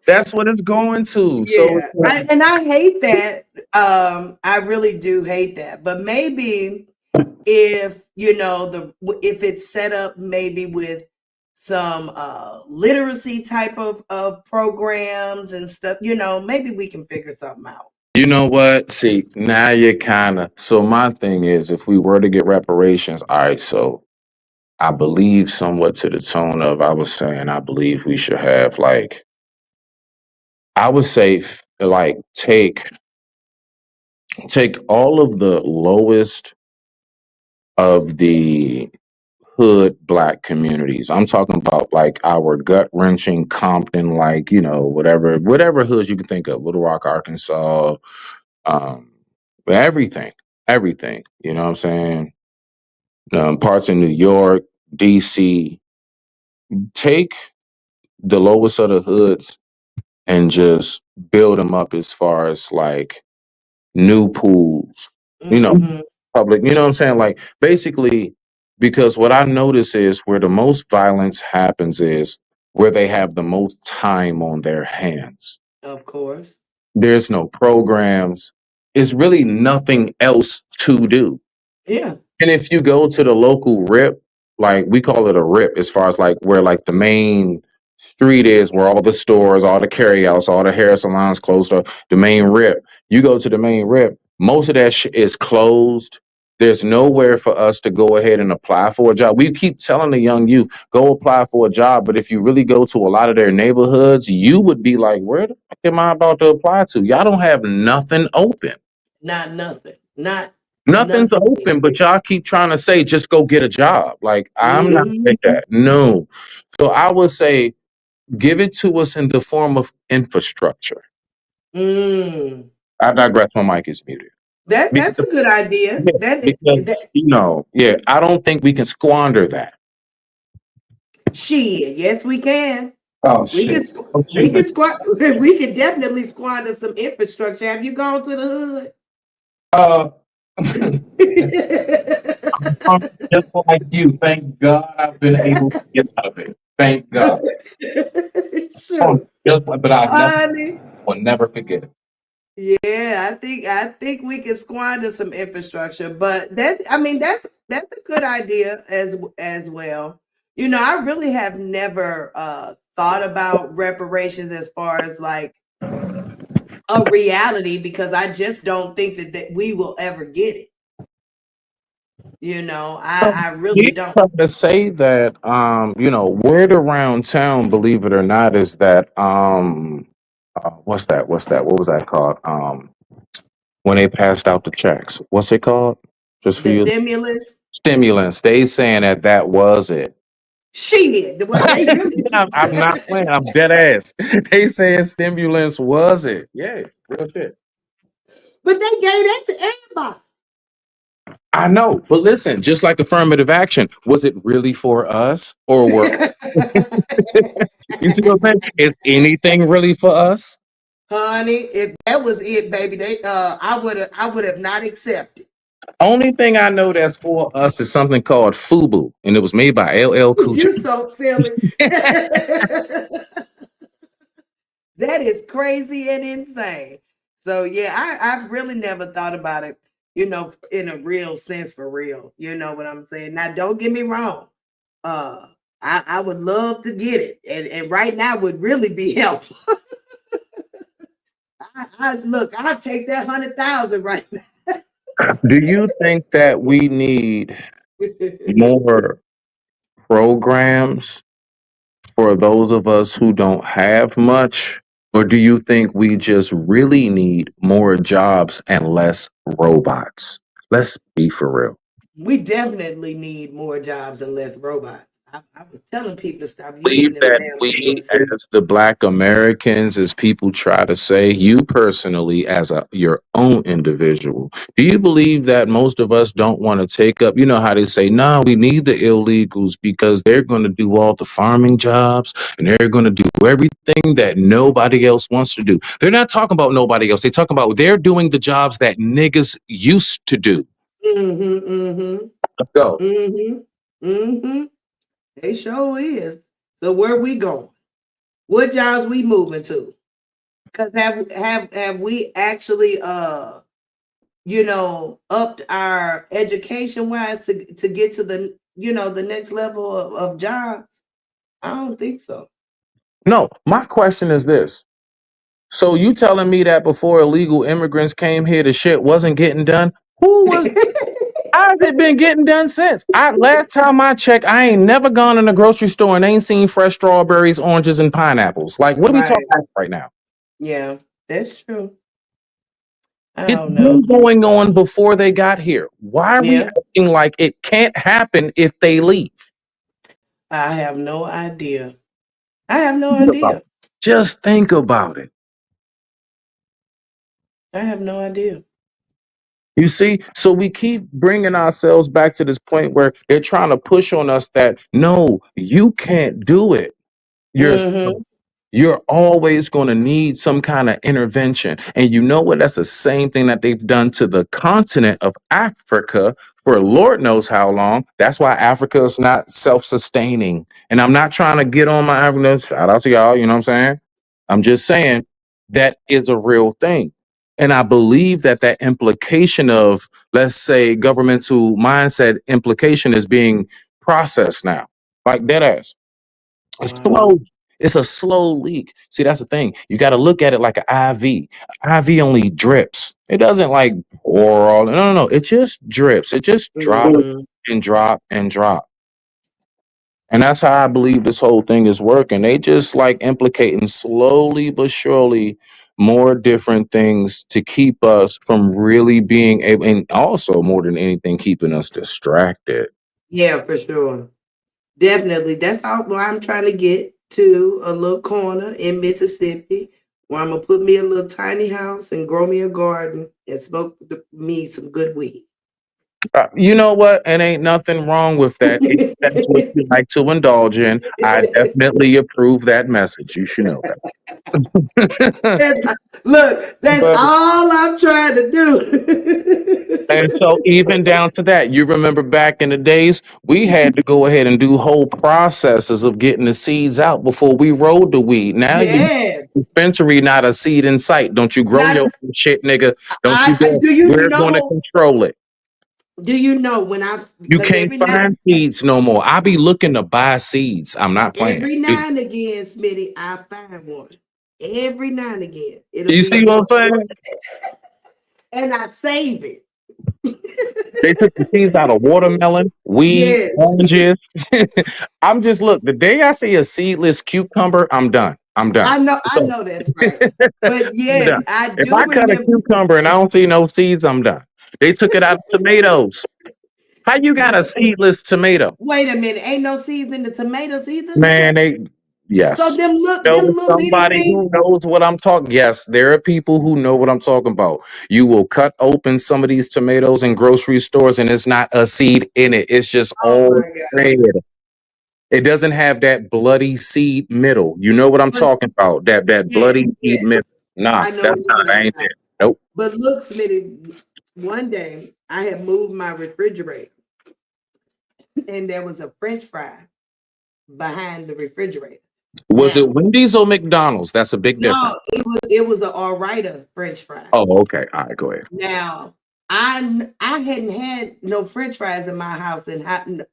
that's what it's going to. So Yeah, and I hate that. I really do hate that. But maybe if if it's set up maybe with some literacy type of programs and stuff, maybe we can figure something out. you know what? See, now you kind of. So my thing is, if we were to get reparations, all right. So I believe somewhat to the tone of I was saying. I believe we should have like I would say like take all of the lowest of the hood black communities. I'm talking about like our gut wrenching Compton, like, whatever hoods you can think of, Little Rock, Arkansas, um, everything, everything. You know what I'm saying? Parts in New York, DC. Take the lowest of the hoods and just build them up as far as like new pools, you know, Hmm. public, you know what I'm saying? Like basically, because what I notice is where the most violence happens is where they have the most time on their hands. Of course. There's no programs. It's really nothing else to do. Yeah. And if you go to the local rip, like we call it a rip, as far as like where like the main street is, where all the stores, all the carryouts, all the hair salons closed up, the main rip. You go to the main rip, most of that is closed. There's nowhere for us to go ahead and apply for a job. We keep telling the young youth, go apply for a job. But if you really go to a lot of their neighborhoods, you would be like, where the fuck am I about to apply to? Y'all don't have nothing open. Not nothing. Not Nothing's nothing. open, but y'all keep trying to say just go get a job. Like I'm not Hmm. like that. No. So I would say give it to us in the form of infrastructure. Mm. I digress. My mic is muted. That's Because, a good idea. yeah, That because yeah, I don't think we can squander that. shit. Yes, we can. Oh We shit. can Oh we shit. can squat. We can definitely squander some infrastructure. Have you gone to the Uh, hood? I'm just like you. Thank God I've been able to get out of it. Thank God. Oh, Shoot, but I never honey. will never forget it. Yeah, I think we can squander some infrastructure, but that I mean that's a good idea as well. I really have never thought about reparations as far as like a reality because I just don't think that we will ever get it. I really He don't. tried to say that word around town, believe it or not, is that what was that called? When they passed out the checks. What's it called? Just for The you. stimulus, Stimulants. They saying that was it. shit, the way they really, I'm not playing. I'm dead ass. They saying stimulants was it. Yeah, real shit. but they gave that to everybody. I know, but listen, just like affirmative action, was it really for us, or were you see what I'm saying? Is anything really for us? Honey, if that was it, baby, I would have not accepted. Only thing I know that's for us is something called FUBU, and it was made by LL Cool J. You so silly. That is crazy and insane. So yeah, I've really never thought about it, in a real sense for real. You know what I'm saying? Now don't get me wrong. Uh I would love to get it. And right now would really be helpful. I look, I'll take that 100,000 right Do you think that we need now. more programs for those of us who don't have much? Or do you think we just really need more jobs and less robots? Let's be for real. We definitely need more jobs and less robots. I was telling people to stop Believe using them that damn we, things. as the Black Americans, as people try to say, you personally, as your own individual, do you believe that most of us don't want to take up? You know how they say, "No, we need the illegals because they're going to do all the farming jobs and they're going to do everything that nobody else wants to do." They're not talking about nobody else. They're talking about they're doing the jobs that niggas used to do. Mm-hmm, mm-hmm, Let's go. mm-hmm, mm-hmm. They sure is. So where we going? What jobs we moving to? Because have we actually upped our education wise to get to the next level of jobs? I don't think so. No, my question is this. So you telling me that before illegal immigrants came here, the shit wasn't getting done? Who was? How's it been getting done since? Last time I checked, I ain't never gone in a grocery store and ain't seen fresh strawberries, oranges, and pineapples. Like, what are we talking Right. about right now? Yeah, that's true. I It's don't know. been going on before they got here. Why are we Yeah, acting like it can't happen if they leave? I have no idea. I have no Think about idea. it. Just think about it. I have no idea. You see, so we keep bringing ourselves back to this point where they're trying to push on us that no, you can't do it. You're Mm-hmm. you're always going to need some kind of intervention. And you know what? That's the same thing that they've done to the continent of Africa for Lord knows how long. That's why Africa is not self-sustaining. And I'm not trying to get on my Africans. Shout out to y'all. You know what I'm saying? I'm just saying that is a real thing. And I believe that that implication of, let's say, governmental mindset implication is being processed now, like dead ass. It's Wow. slow. It's a slow leak. See, that's the thing. You got to look at it like an IV. IV only drips. It doesn't like pour all. No, no, no. It just drips. It just drop Mm-hmm. and drop and drop. And that's how I believe this whole thing is working. They just like implicating slowly but surely more different things to keep us from really being able, and also more than anything, keeping us distracted. Yeah, for sure. Definitely. That's all where I'm trying to get to a little corner in Mississippi where I'm gonna put me a little tiny house and grow me a garden and smoke me some good weed. You know what? And ain't nothing wrong with that. If that's what you like to indulge in, I definitely approve that message. You should know that. That's, look, that's But all I'm trying to and do. so even down to that, you remember back in the days, we had to go ahead and do whole processes of getting the seeds out before we rode the weed. Now you Yes. dispensary, not a seed in sight. Don't you grow Not your own shit, nigga. Don't you I go. do you We're going to know control it. when I You because can't find seeds no more. I be looking to buy seeds. I'm not playing. every now and again, Smitty, I find one. Every now and again. It'll You be see what on I'm saying? and I save it. They took the seeds out of watermelon, weed, Yes. oranges. I'm just look. The day I see a seedless cucumber, I'm done. I'm done. I So know that's right. But I'm yes, done. I If do I cut a remember cucumber and I don't see no seeds, I'm done. They took it out of tomatoes. How you got a the seedless tomato? wait a minute, ain't no seeds in the tomatoes either. Man, they So yes. them Know little bitty somebody things. who knows what I'm talking. Yes, there are people who know what I'm talking about. You will cut open some of these tomatoes in grocery stores, and it's not a seed in it. It's just Oh all my God. red. It doesn't have that bloody seed middle. You know what I'm But talking about? That bloody yes, seed yes, middle. Nah, I know that's what not. you're I talking ain't about. there. Nope. But look, Smitty, one day I had moved my refrigerator and there was a French fry behind the refrigerator. Was Now, it Wendy's or McDonald's? That's a big difference. no, it was a Orita French fry. Oh, okay. All right, go ahead. Now, I hadn't had no French fries in my house, and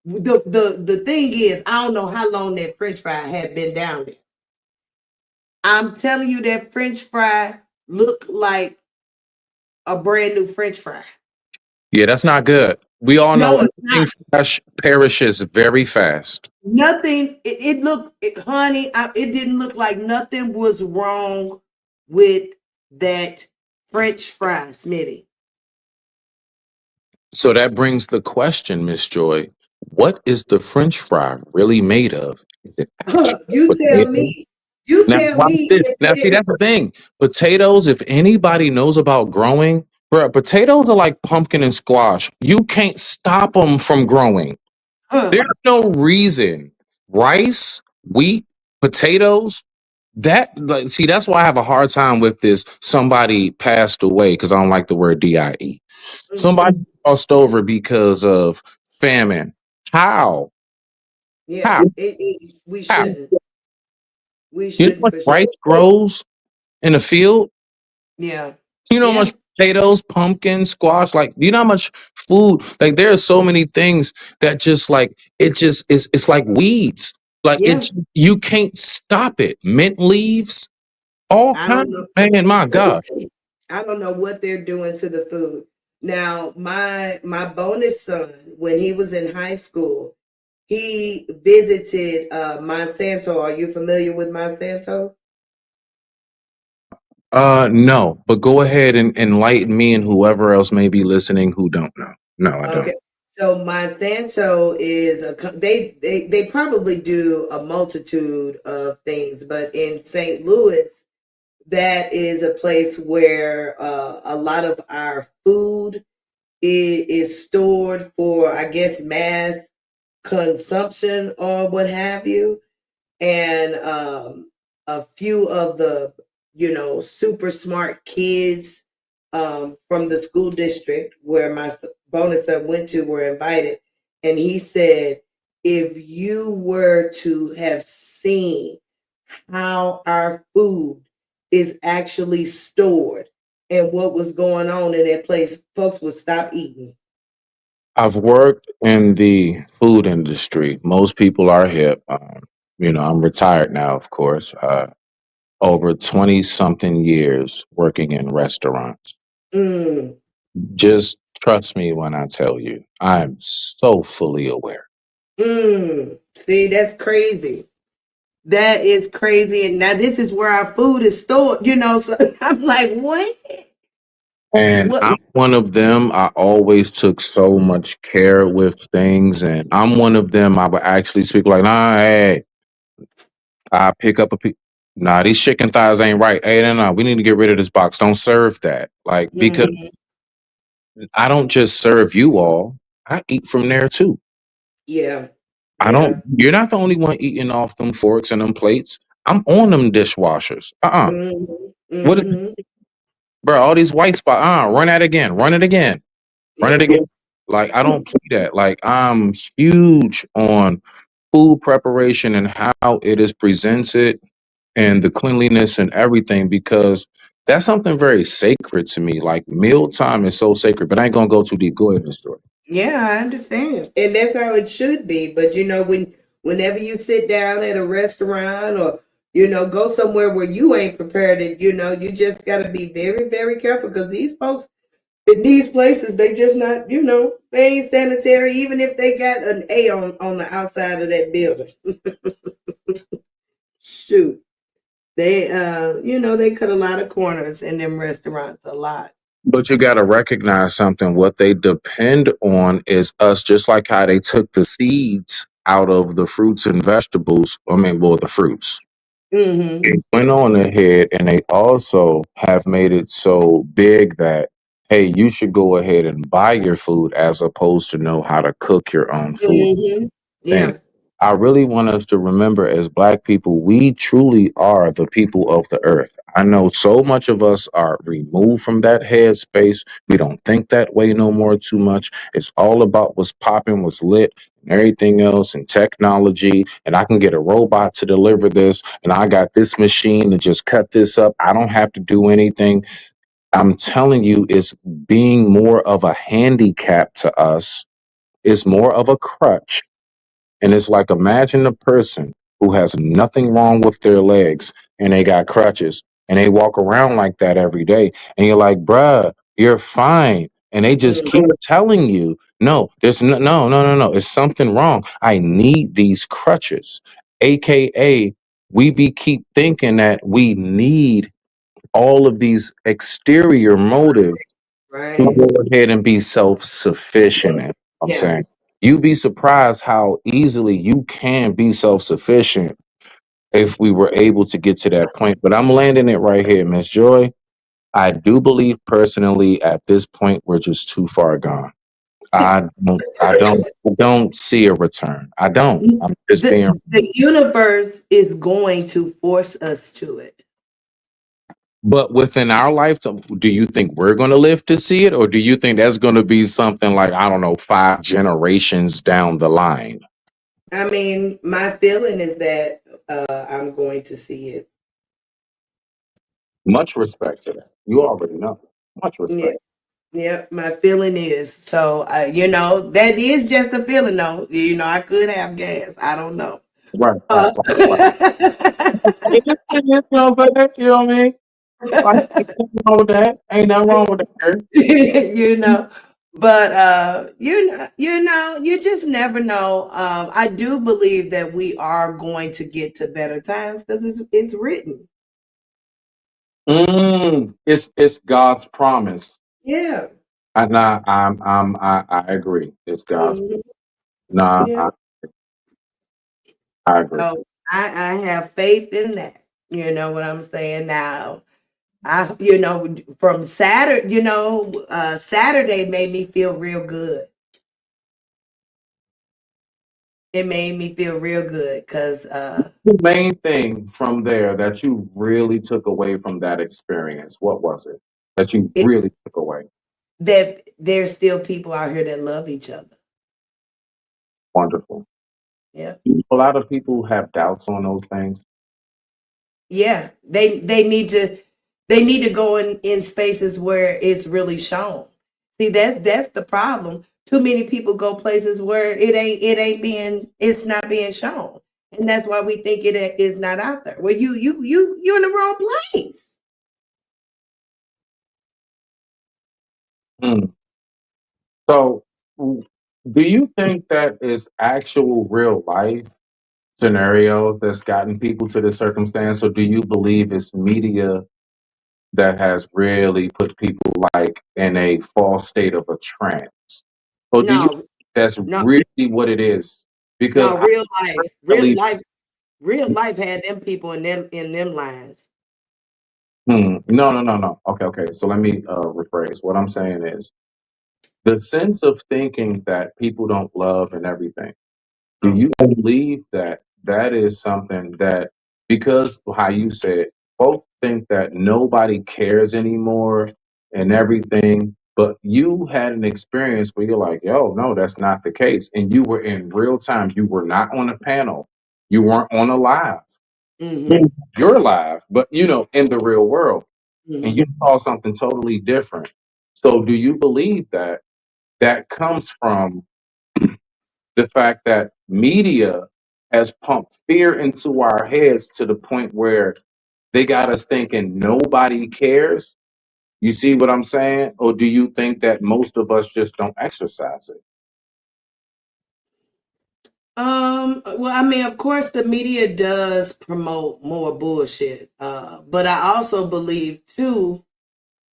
the thing is, I don't know how long that French fry had been down there. I'm telling you, that French fry looked like a brand new French fry. Yeah, that's not good. We all know No, it's not. everything fresh perishes very fast. Nothing. It looked, honey. It didn't look like nothing was wrong with that French fry, Smitty. So that brings the question, Miss Joy, what is the French fry really made of? Is it actual You tell potato? me. You Now tell watch me this. if Now it see, is. that's the thing. Potatoes, if anybody knows about growing, bro, potatoes are like pumpkin and squash. You can't stop them from growing. Huh. There's no reason. Rice, wheat, potatoes, that like, see, that's why I have a hard time with this. Somebody passed away because I don't like the word DIE. Mhm. Somebody crossed over because of famine. How? Yeah. How? We How? shouldn't. We You know how shouldn't much for sure. rice grows in a field? Yeah. You know how Yeah. much potatoes, pumpkin, squash, like you know how much food, like there are so many things that just like it just is it's like weeds. Like Yeah. it you can't stop it. Mint leaves, all I kinds. don't know. Man, my God. I don't know what they're doing to the food. Now, my bonus son, when he was in high school, he visited Monsanto. Are you familiar with Monsanto? No, but go ahead and enlighten me and whoever else may be listening who don't know. No, I don't. Okay. So Monsanto is they probably do a multitude of things, but in St. Louis, that is a place where a lot of our food is stored for, I guess, mass consumption or what have you. And a few of the, super smart kids from the school district where my bonus son went to were invited. And he said, if you were to have seen how our food is actually stored and what was going on in that place, folks would stop eating. I've worked in the food industry. Most people are hip. I'm retired now, of course. Over 20 something years working in restaurants. Mm, Just trust me when I tell you, I'm so fully aware. See, that's crazy. That is crazy. And now this is where our food is stored, So I'm like, what? And What? I'm one of them. I always took so much care with things. And I'm one of them. I would actually speak like, nah, hey, I pick up a piece. Nah, these chicken thighs ain't right. Hey, no, no, we need to get rid of this box. Don't serve that. Like, because Mhm. I don't just serve you all. I eat from there too. Yeah. I don't. Yeah. You're not the only one eating off them forks and them plates. I'm on them dishwashers. Mhm. What, is, Mhm. bro? All these white spots. Run that again. Run it again. Run it Yeah. again. Like I don't play that. Like I'm huge on food preparation and how it is presented and the cleanliness and everything because that's something very sacred to me. Like mealtime is so sacred, but I ain't gonna go too deep. Go ahead, Miss Joy. Yeah, I understand. And that's how it should be. But whenever you sit down at a restaurant or go somewhere where you ain't prepared it, you just gotta be very, very careful because these folks in these places, they just not, they ain't sanitary, even if they got an A on the outside of that building. Shoot. They cut a lot of corners in them restaurants, a lot. But you got to recognize something. What they depend on is us, just like how they took the seeds out of the fruits and vegetables. I mean, well, the fruits. Mm-hmm. They went on ahead and they also have made it so big that, hey, you should go ahead and buy your food as opposed to know how to cook your own food. Mm-hmm. Thing. Yeah. I really want us to remember as Black people, we truly are the people of the earth. I know so much of us are removed from that headspace. We don't think that way no more too much. It's all about what's popping, what's lit, and everything else, and technology. And I can get a robot to deliver this, and I got this machine to just cut this up. I don't have to do anything. I'm telling you, it's being more of a handicap to us, it's more of a crutch and it's like imagine a person who has nothing wrong with their legs and they got crutches and they walk around like that every day. And you're like, bruh, you're fine. And they just keep telling you, no, there's no. It's something wrong. I need these crutches. AKA, we be keep thinking that we need all of these exterior motives to Right. go ahead and be self-sufficient. I'm Yeah. saying you'd be surprised how easily you can be self-sufficient if we were able to get to that point. But I'm landing it right here, Miss Joy. I do believe personally at this point we're just too far gone. I don't see a return. I don't. I'm just being. The universe is going to force us to it. But within our lifetime, do you think we're going to live to see it, or do you think that's going to be something like I don't know, 5 generations down the line? I mean, my feeling is that I'm going to see it. Much respect to that. You already know. Much Yeah. respect. Yeah, my feeling is so. That is just a feeling, though. I could have gas. I don't know. Right, right, Uh, right, right. You know what I'm saying? You know what I mean? Like, ain't nothing wrong with that. Ain't nothing wrong with that. you know, but you just never know. I do believe that we are going to get to better times because it's written. It's God's promise. Yeah. I agree. It's God's. Mhm. Nah, Yeah. I agree. So I have faith in that. You know what I'm saying? Now, from Saturday, Saturday made me feel real good. It made me feel real good because The main thing from there that you really took away from that experience, what was it that you it really took away? that there's still people out here that love each other. Wonderful. Yeah. A lot of people have doubts on those things. Yeah. They need to go in spaces where it's really shown. See, that's the problem. Too many people go places where it's not being shown. And that's why we think it is not out there. Well, you in the wrong place. Mm. So, do you think that is actual real life scenario that's gotten people to this circumstance, or do you believe it's media that has really put people like in a false state of a trance? Or do you No, think that's no, really what it is? Because no, I real life. Real really, life. Real life had them people in them lines. no. Okay, okay. So let me rephrase. What I'm saying is The sense of thinking that people don't love and everything. Do Oh. you believe that that is something that, because how you said, folks think that nobody cares anymore and everything, but you had an experience where you're like, yo, no, that's not the case. And you were in real time. You were not on a panel. You weren't on a live. Mm-hmm. You're live, but in the real world. And Mm-hmm. you saw something totally different. So do you believe that that comes from the fact that media has pumped fear into our heads to the point where they got us thinking nobody cares? You see what I'm saying? Or do you think that most of us just don't exercise it? Well, I mean, of course, the media does promote more bullshit. But I also believe too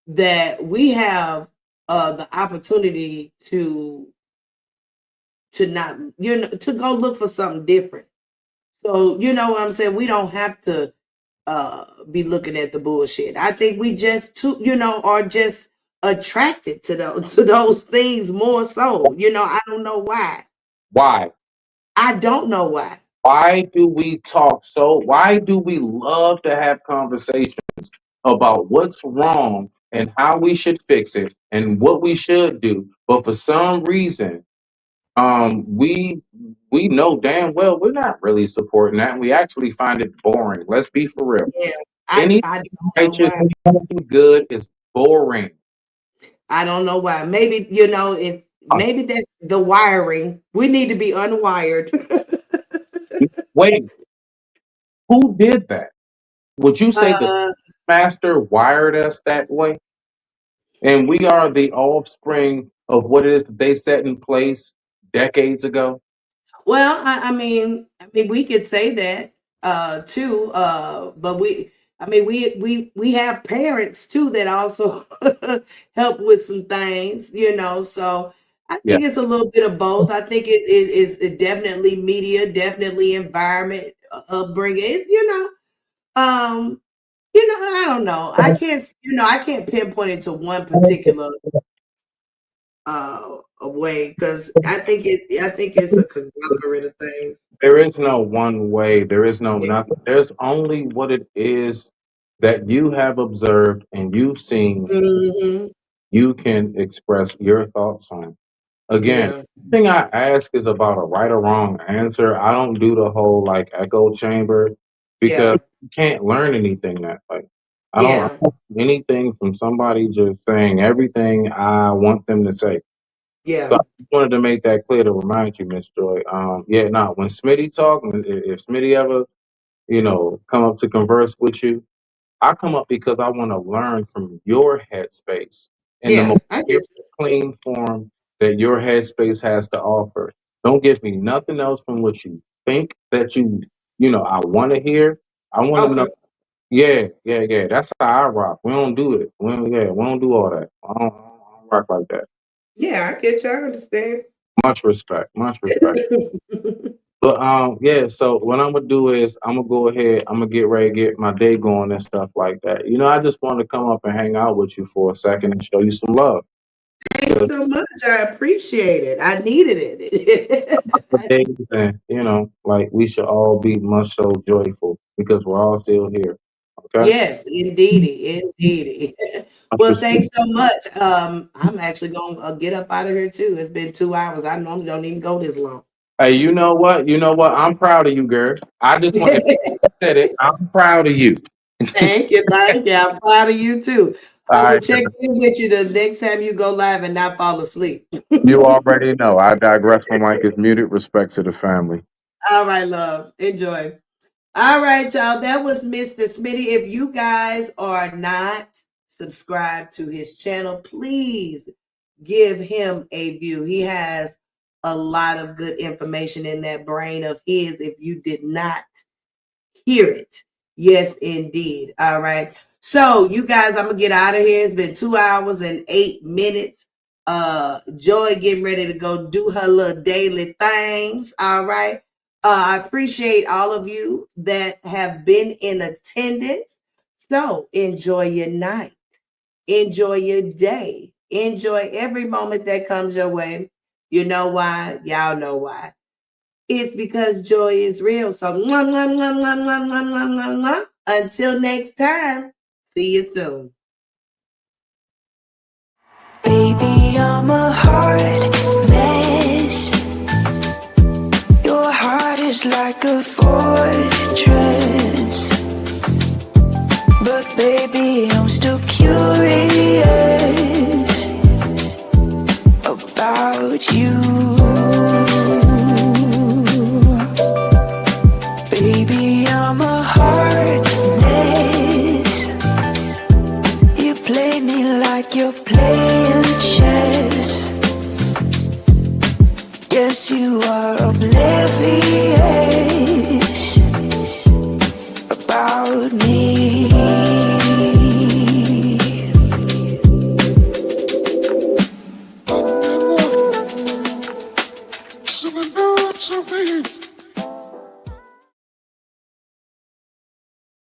that we have the opportunity to not, to go look for something different. So, you know what I'm saying? We don't have to be looking at the bullshit. I think we just are just attracted to those things more so. I don't know why. Why? I don't know why. Why do we talk so? Why do we love to have conversations about what's wrong and how we should fix it and what we should do? But for some reason, we know damn well we're not really supporting that, and we actually find it boring. Let's be for real. Yeah, Anything I don't know righteous, why. anything good is boring. I don't know why. Maybe if Uh, maybe that's the wiring. We need to be unwired. Wait, who did that? Would you say the uh, master wired us that way? And we are the offspring of what it is that they set in place decades ago? well, I mean, we could say that too. But I mean, we have parents too that also help with some things. So I Yeah. think it's a little bit of both. I think it is definitely media, definitely environment, upbringing. Um, I don't know. I can't pinpoint it to one particular way because I think it's a conglomerate of things. There is no one way. There is no Yeah. nothing. There's only what it is that you have observed and you've seen. Mhm. You can express your thoughts on. Again, Yeah. the thing I ask is about a right or wrong answer. I don't do the whole like echo chamber because Yeah. you can't learn anything that way. I Yeah. don't get anything from somebody just saying everything I want them to say. So Yeah. I just wanted to make that clear to remind you, Miss Joy. Yeah, no, when Smitty talk, if Smitty ever, come up to converse with you, I come up because I want to learn from your headspace in the Yeah. most I pure, get you. clean form that your headspace has to offer. Don't give me nothing else from what you think that I want to hear. I want to know. Okay. Yeah, yeah, yeah. That's how I rock. We don't do it. We don't do all that. I don't rock like that. Yeah, I get you. I understand. Much respect. Much respect. But yeah, so what I'm gonna do is I'm gonna go ahead, I'm gonna get ready to get my day going and stuff like that. I just wanted to come up and hang out with you for a second and show you some love. Thanks Because so much. I appreciate it. I needed it. for days and like we should all be much so joyful because we're all still here. Okay? Yes, indeedy, indeedy. Much Well, respect. thanks so much. I'm actually gonna get up out of here too. It's been 2 hours. I normally don't even go this long. Hey, you know what? You know what? I'm proud of you, girl. I just want if you said it, I'm proud of you. Thank you, thank you. I'm proud of you too. All I will right, check in with you the next time you go live and not fall asleep. you already know. I digress. My mic is muted. Respect to the family. All right, love. Enjoy. All right, y'all. That was Mr. Smitty. If you guys are not subscribed to his channel, please give him a view. He has a lot of good information in that brain of his. If you did not hear it. Yes, indeed. All right. So, you guys, I'm gonna get out of here. It's been 2 hours and 8 minutes. Joy getting ready to go do her little daily things. All right. I appreciate all of you that have been in attendance. So enjoy your night. Enjoy your day. Enjoy every moment that comes your way. You know why? Y'all know why. It's because joy is real. So, mwah, mwah, mwah, mwah, mwah, mwah, mwah, mwah, mwah. Until next time, see you soon. Baby, I'm a hard mess. Your heart is like a fortress. But baby, I'm still curious about you. Baby, I'm a hard mess. You play me like you're playing chess. Yes, you are oblivious